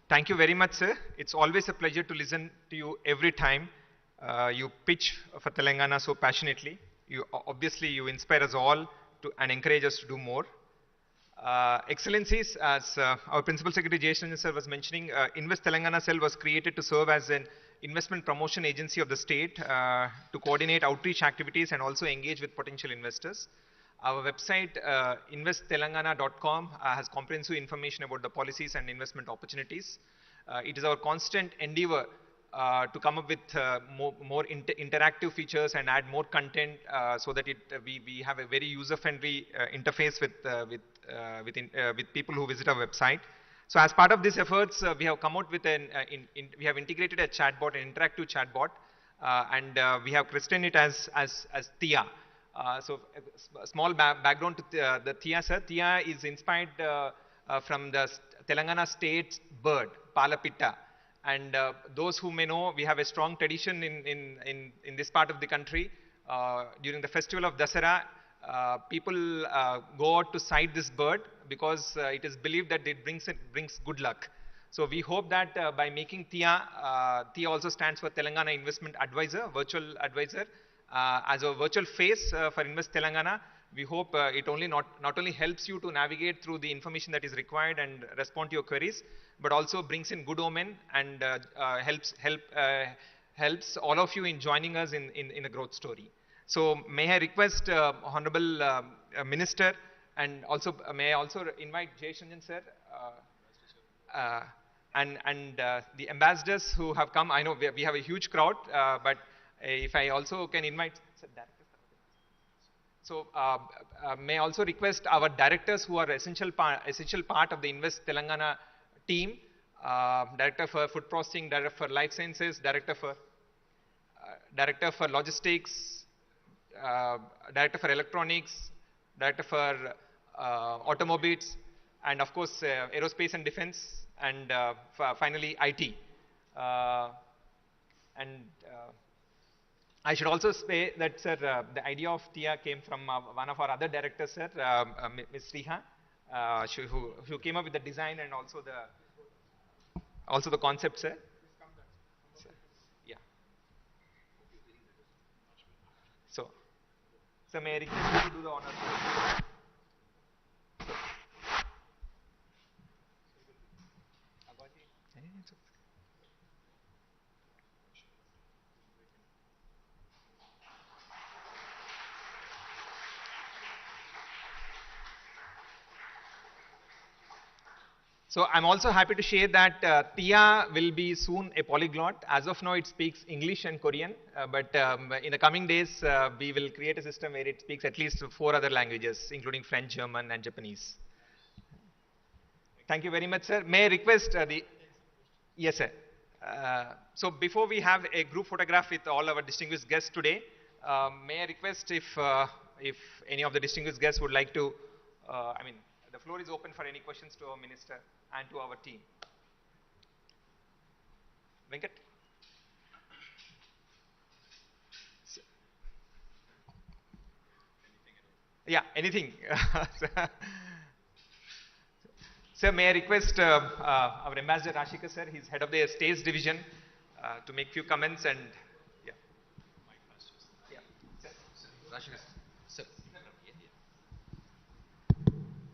S1: Thank you very much, sir. It's always a pleasure to listen to you every time you pitch for Telangana so passionately. Obviously, you inspire us all and encourage us to do more. Excellencies, as our Principal Secretary Jason sir was mentioning, Invest Telangana Cell was created to serve as an investment promotion agency of the state to coordinate outreach activities and also engage with potential investors. Our website, investtelangana.com, has comprehensive information about the policies and investment opportunities. It is our constant endeavor to come up with more interactive features and add more content so that we have a very user-friendly interface with people who visit our website. So as part of these efforts, we have come out with we have integrated a chatbot, an interactive chatbot, and we have christened it as TIA. So a small background to the TIA, sir. TIA is inspired from the Telangana state bird, Palapitta. And those who may know, we have a strong tradition in this part of the country. During the festival of Dasara, people go out to sight this bird because it is believed that it brings good luck. So we hope that by making TIA, TIA also stands for Telangana Investment Advisor, virtual advisor, as a virtual face for Invest Telangana. We hope it not only helps you to navigate through the information that is required and respond to your queries, but also brings in good omen and helps all of you in joining us in a growth story. So may I request Honorable Minister, and also may I also invite Jay Shanjan sir and the ambassadors who have come. I know we have a huge crowd, but if I also can invite sir, so may I also request our directors who are essential part of the Invest Telangana team, Director for Food Processing, Director for Life Sciences, Director for Logistics, Director for Electronics, Director for Automobiles, and of course Aerospace and Defense, and finally IT. I should also say that, sir, the idea of TIA came from one of our other directors, sir, Ms. Sriha, who came up with the design and also the concept, sir. Yeah. So, sir, may I request you to do the honors? So I'm also happy to share that TIA will be soon a polyglot. As of now, it speaks English and Korean, but in the coming days, we will create a system where it speaks at least 4 other languages, including French, German, and Japanese. Thank you very much, sir. May I request Yes, sir. So before we have a group photograph with all our distinguished guests today, may I request if any of the distinguished guests would like to, the floor is open for any questions to our minister and to our team. Venkat? Yeah, anything. Sir, may I request our Ambassador Rashika sir, he's head of the States Division, to make few comments and yeah. Yeah.
S5: Rashika sir.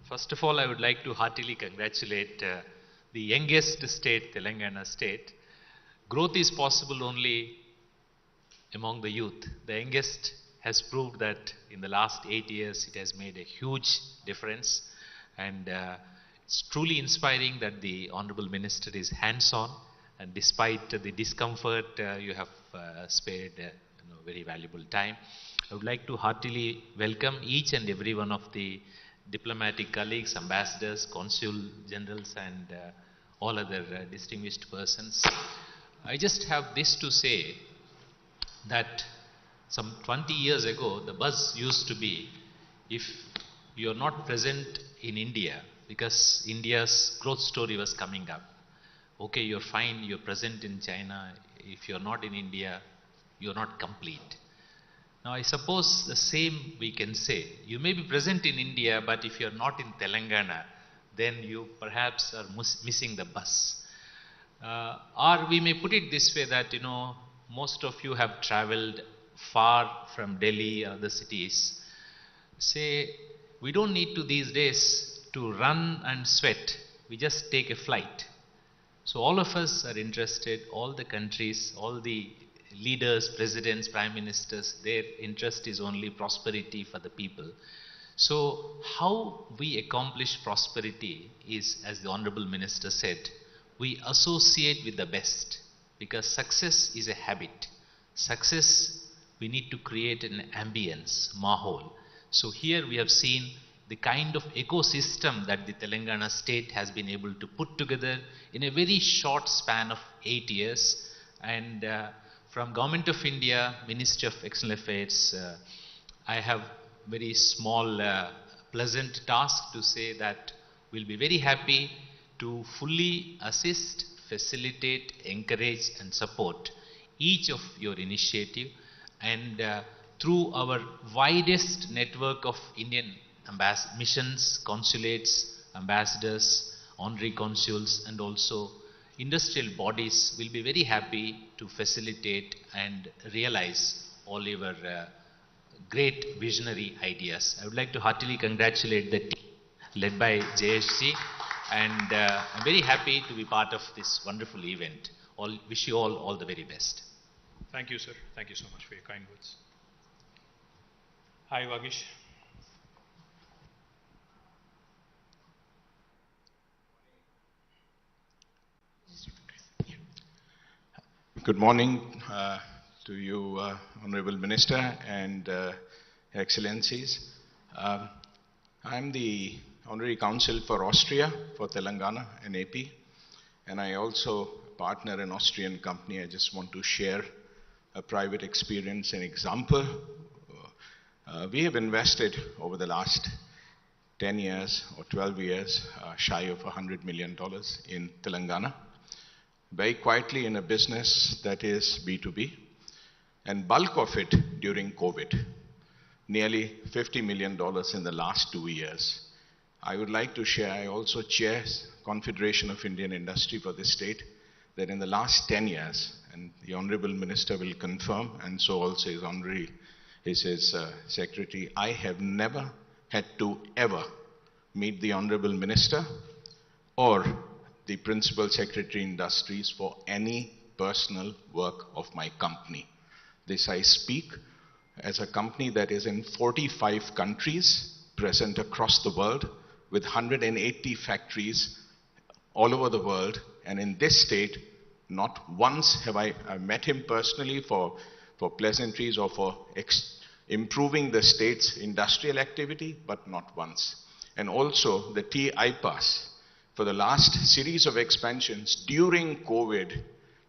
S5: First of all, I would like to heartily congratulate the youngest state, Telangana state. Growth is possible only among the youth. The youngest has proved that in the last 8 years, it has made a huge difference. And it's truly inspiring that the Honorable Minister is hands-on, and despite the discomfort, you have spared very valuable time. I would like to heartily welcome each and every one of the diplomatic colleagues, ambassadors, consul generals, and all other distinguished persons. I just have this to say that some 20 years ago, the buzz used to be, if you are not present in India, because India's growth story was coming up, okay, you're fine, you're present in China, if you're not in India, you're not complete. Now I suppose the same we can say. You may be present in India, but if you're not in Telangana, then you perhaps are missing the bus. Or we may put it this way that, most of you have traveled far from Delhi or other cities. Say, we don't need to these days to run and sweat. We just take a flight. So all of us are interested, all the countries, all the leaders, presidents, prime ministers, their interest is only prosperity for the people. So how we accomplish prosperity is, as the Honorable Minister said, we associate with the best, because success is a habit. Success, we need to create an ambience, mahol. So here we have seen the kind of ecosystem that the Telangana state has been able to put together in a very short span of 8 years. And from Government of India, Ministry of External Affairs, I have very small, pleasant task to say that we'll be very happy to fully assist, facilitate, encourage and support each of your initiative, and through our widest network of Indian missions, consulates, ambassadors, honorary consuls and also industrial bodies will be very happy to facilitate and realize all your great visionary ideas. I would like to heartily congratulate the team led by JSG, and I'm very happy to be part of this wonderful event. Wish you all the very best.
S4: Thank you, sir. Thank you so much for your kind words. Hi, Vagish.
S6: Good morning to you, Honorable Minister and Excellencies. I'm the Honorary Counsel for Austria, for Telangana and AP, and I also partner an Austrian company. I just want to share a private experience and example. We have invested over the last 10 years or 12 years, shy of $100 million in Telangana, very quietly in a business that is B2B, and bulk of it during COVID, nearly $50 million in the last 2 years. I would like to share, I also chair Confederation of Indian Industry for this state, that in the last 10 years, and the Honorable Minister will confirm, and so also his Secretary, I have never had to ever meet the Honorable Minister or the Principal Secretary Industries for any personal work of my company. This I speak as a company that is in 45 countries, present across the world, with 180 factories all over the world, and in this state, not once have I met him personally for pleasantries or for improving the state's industrial activity, but not once. And also the TI-PAS, for the last series of expansions during COVID,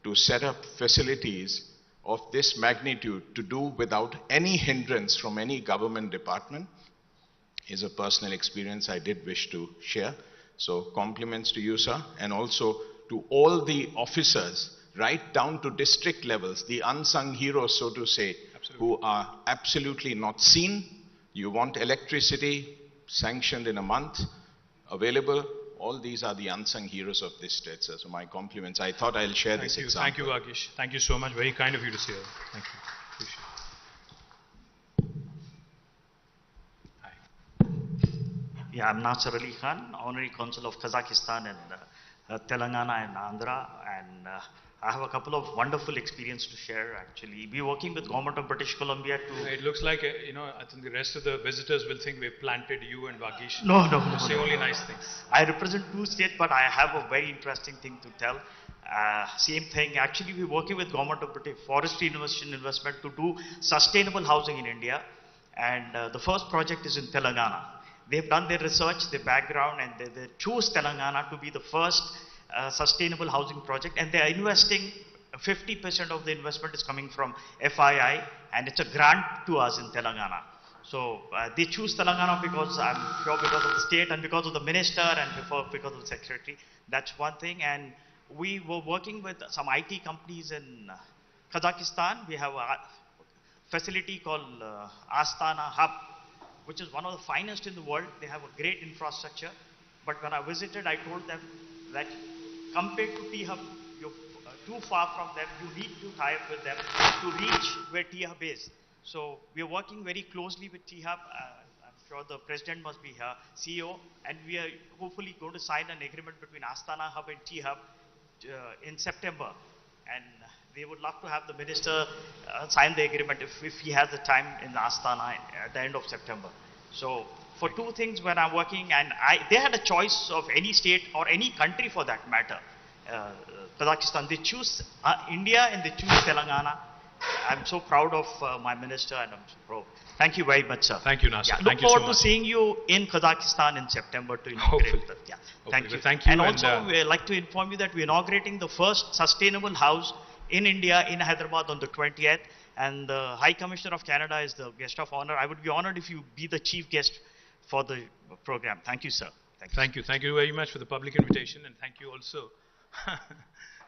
S6: to set up facilities of this magnitude to do without any hindrance from any government department is a personal experience I did wish to share. So compliments to you, sir, and also to all the officers, right down to district levels, the unsung heroes, so to say, who are absolutely not seen. You want electricity sanctioned in a month, available. All these are the unsung heroes of this state, sir. So my compliments. I thought I'll share this example.
S4: Thank you, Vagish. Thank you so much. Very kind of you to say that. Thank you. Appreciate it. Hi.
S7: Yeah, I'm Nasser Ali Khan, Honorary Consul of Kazakhstan and Telangana and Andhra, and I have a couple of wonderful experience to share actually. We're working with Government of British Columbia to...
S4: It looks like, I think the rest of the visitors will think we've planted you and Vagish.
S7: No.
S4: Say only nice things.
S7: I represent two states, but I have a very interesting thing to tell. Same thing. Actually, we're working with Government of British Forestry Investment to do sustainable housing in India. And the first project is in Telangana. They've done their research, their background, and they chose Telangana to be the first sustainable housing project. And they are investing 50% of the investment is coming from FII, and it's a grant to us in Telangana. So they choose Telangana because I'm sure because of the state and because of the minister and because of the secretary. That's one thing. And we were working with some IT companies in Kazakhstan. We have a facility called Astana Hub, which is one of the finest in the world. They have a great infrastructure. But when I visited, I told them that compared to T-Hub, you're too far from them. You need to tie up with them to reach where T-Hub is. So we are working very closely with T-Hub. I'm sure the president must be here, CEO, and we are hopefully going to sign an agreement between Astana Hub and T-Hub in September. And they would love to have the minister sign the agreement if he has the time in Astana at the end of September. So for two things when I'm working, and they had a choice of any state or any country for that matter. Kazakhstan, they choose India and they choose Telangana. I'm so proud of my minister, and I'm so proud. Thank you very much, sir.
S4: Thank you, Nasir.
S7: Yeah,
S4: Thank
S7: look
S4: you so
S7: forward to
S4: much.
S7: seeing you in Kazakhstan in September to inaugurate
S4: Hopefully.
S7: that. Yeah.
S4: Hopefully.
S7: Thank you.
S4: Well, thank you,
S7: And
S4: and,
S7: also, we'd like to inform you that we're inaugurating the first sustainable house in India, in Hyderabad on the 20th. And the High Commissioner of Canada is the guest of honor. I would be honored if you be the chief guest for the program. Thank you, sir. Thank you.
S4: Thank you. Thank you very much for the public invitation, and thank you also.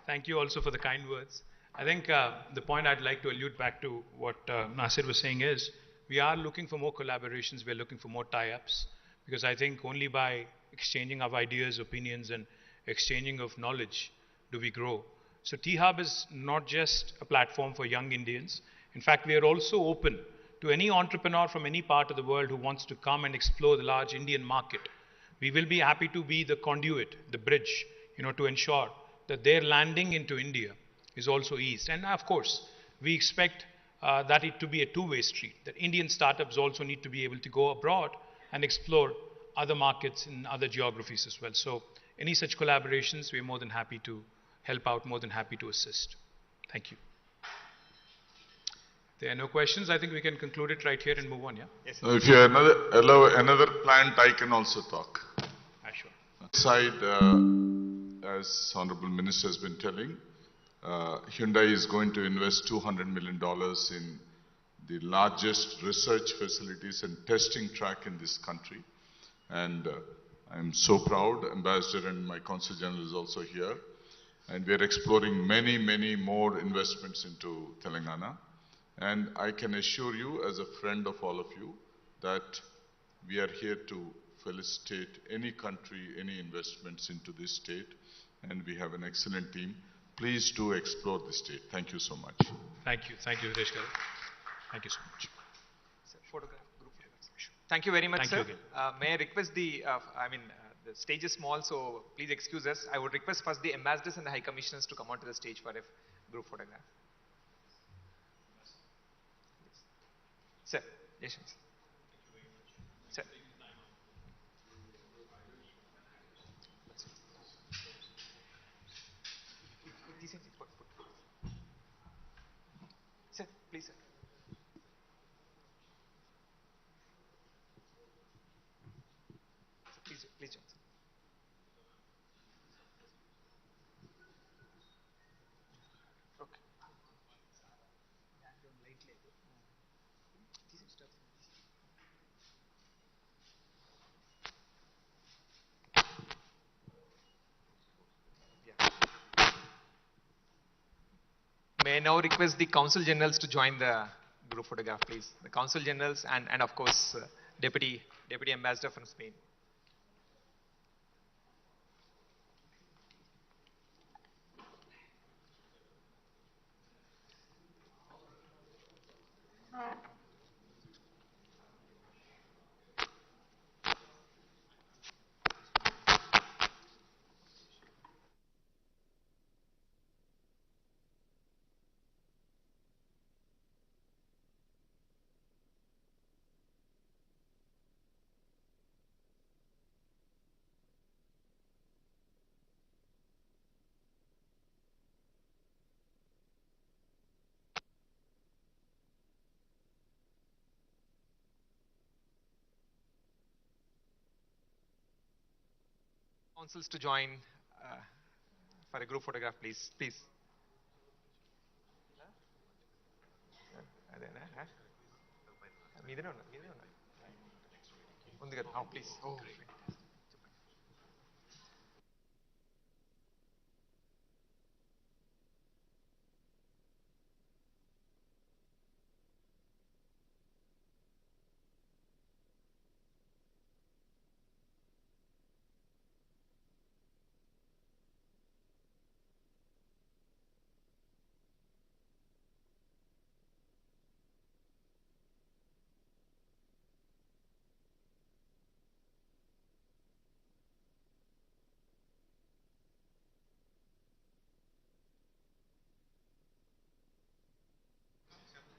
S4: Thank you also for the kind words. I think the point I'd like to allude back to what Nasir was saying is, we are looking for more collaborations, we're looking for more tie-ups, because I think only by exchanging of ideas, opinions, and exchanging of knowledge do we grow. So T-Hub is not just a platform for young Indians. In fact, we are also open to any entrepreneur from any part of the world who wants to come and explore the large Indian market. We will be happy to be the conduit, the bridge, to ensure that their landing into India is also eased. And of course, we expect that it to be a two-way street, that Indian startups also need to be able to go abroad and explore other markets in other geographies as well. So any such collaborations, we're more than happy to help out, more than happy to assist. Thank you. There are no questions. I think we can conclude it right here and move on, yeah?
S1: Yes.
S8: If you allow another plant, I can also talk.
S4: Sure.
S8: Side, as Honorable Minister has been telling, Hyundai is going to invest $200 million in the largest research facilities and testing track in this country. And I'm so proud. Ambassador and my Consul General is also here. And we are exploring many, many more investments into Telangana. And I can assure you, as a friend of all of you, that we are here to felicitate any country, any investments into this state. And we have an excellent team. Please do explore the state. Thank you so much.
S4: Thank you. Thank you, Hitesh Garu. Thank you so much.
S1: Sir, photograph, group photographs. Thank you very much,
S4: Thank you
S1: sir.
S4: again.
S1: May I request the stage is small, so please excuse us. I would request first the ambassadors and the high commissioners to come onto the stage for a group photograph. Sir, yes, sir. Sir. Sir, please, sir. Please, John. Okay. May I now request the Consul Generals to join the group photograph, please. The Consul Generals and of course, Deputy Ambassador from Spain. Councils to join for a group photograph, please. Please. మీదనే ఉన్నా ఉంది కదా please.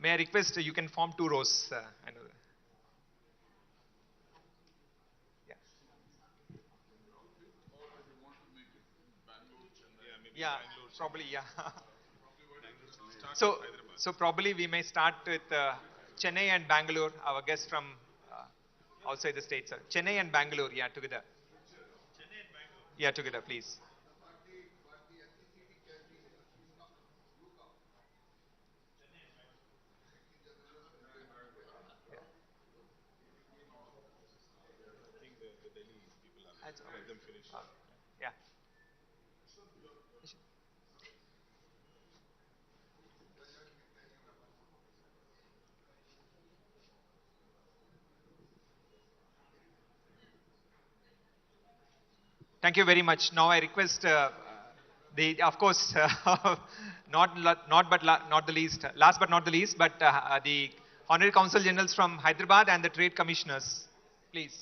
S1: May I request you can form 2 rows. I know that. Yeah, probably, yeah. So probably we may start with Chennai and Bangalore, our guests from outside the state, sir. Chennai and Bangalore, yeah, together. Yeah, together, please. Yeah. Thank you very much. Now I request of course, not the least, last but not the least, but the Honorary Consul Generals from Hyderabad and the Trade Commissioners, please.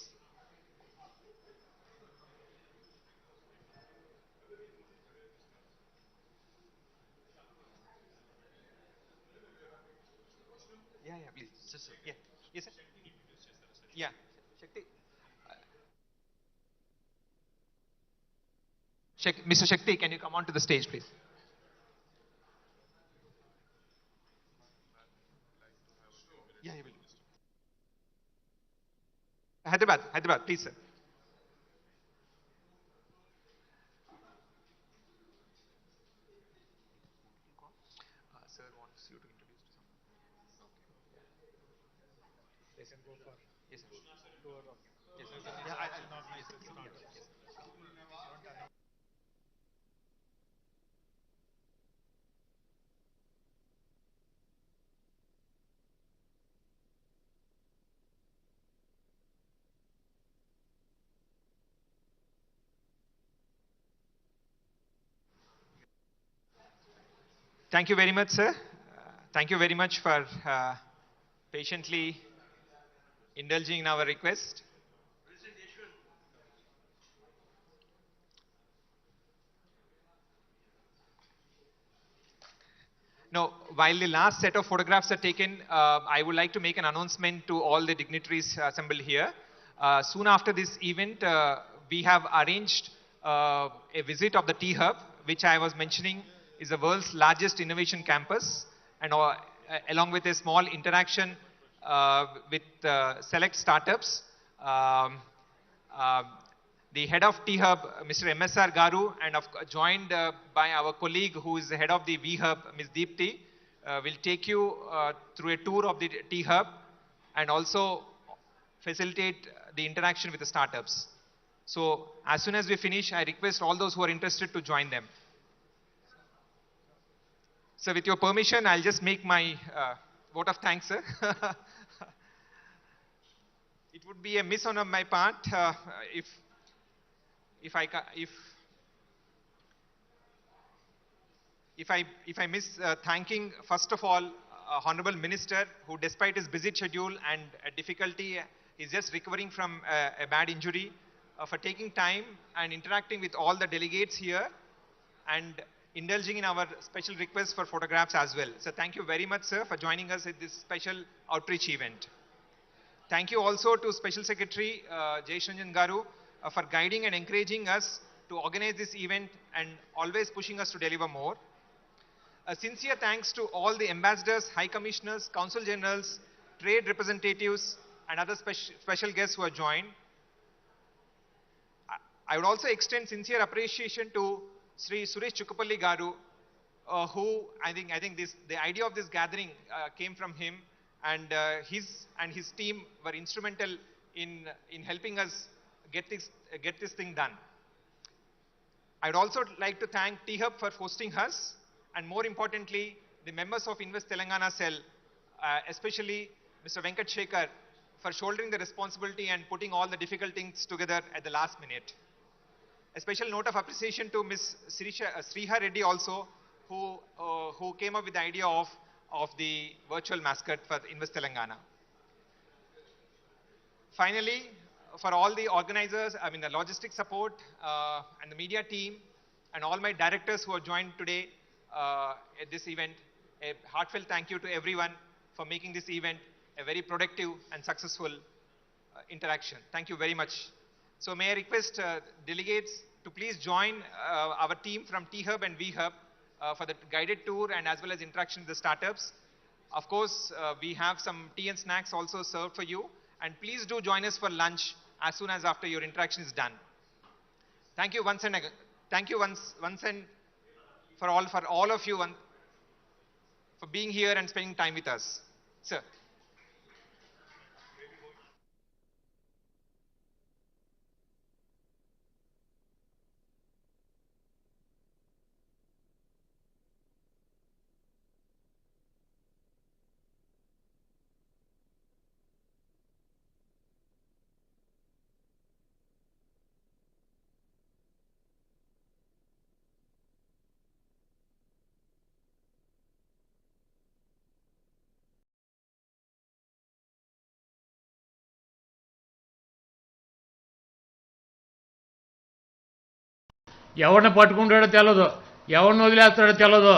S1: Yeah, please. Yeah. Yes, sir. Yeah. Shakti. Mr. Shakti, can you come on to the stage, please? Yeah, he will. Hyderabad, please, sir. Sir wants you to introduce to someone. Yes, sir. Yes, sir. Yes, sir. Yeah, I'll not miss this. Yes. Thank you very much, sir. Thank you very much for patiently indulging in our request. Now, while the last set of photographs are taken, I would like to make an announcement to all the dignitaries assembled here. Soon after this event, we have arranged a visit of the T-Hub, which I was mentioning is the world's largest innovation campus, and along with a small interaction with select startups. The head of T-Hub, Mr. MSR Garu, and joined by our colleague who is the head of the V-Hub, Ms. Deepti, will take you through a tour of the T-Hub and also facilitate the interaction with the startups. So as soon as we finish, I request all those who are interested to join them. So with your permission, I'll just make my vote of thanks, sir. It would be a miss on my part if I miss thanking first of all Honorable Minister, who despite his busy schedule and difficulty is just recovering from a bad injury, for taking time and interacting with all the delegates here and indulging in our special request for photographs as well. So thank you very much, sir, for joining us at this special outreach event. Thank you also to Special Secretary Jay Shanjan Garu for guiding and encouraging us to organize this event and always pushing us to deliver more. A sincere thanks to all the ambassadors, high commissioners, consul generals, trade representatives, and other special guests who have joined. I would also extend sincere appreciation to Sri Suresh Chukkapalli Garu, who I think the idea of this gathering came from him, and his team were instrumental in helping us get this thing done. I would also like to thank T-Hub for hosting us, and more importantly, the members of Invest Telangana Cell, especially Mr. Venkat Shekhar, for shouldering the responsibility and putting all the difficult things together at the last minute. A special note of appreciation to Ms. Sriha Reddy also, who came up with the idea of the virtual mascot for Invest Telangana. Finally, for all the organizers, the logistic support and the media team and all my directors who have joined today at this event, a heartfelt thank you to everyone for making this event a very productive and successful interaction. Thank you very much. So may I request delegates to please join our team from T-Hub and V-Hub for the guided tour and as well as interaction with the startups. Of course, we have some tea and snacks also served for you. And please do join us for lunch as soon as after your interaction is done. Thank you once and again. Thank you once and for all of you for being here and spending time with us. Sir.
S9: ఎవరిని పట్టుకుంటాడో తెలియదు, ఎవరిని వదిలేస్తాడో తెలియదు.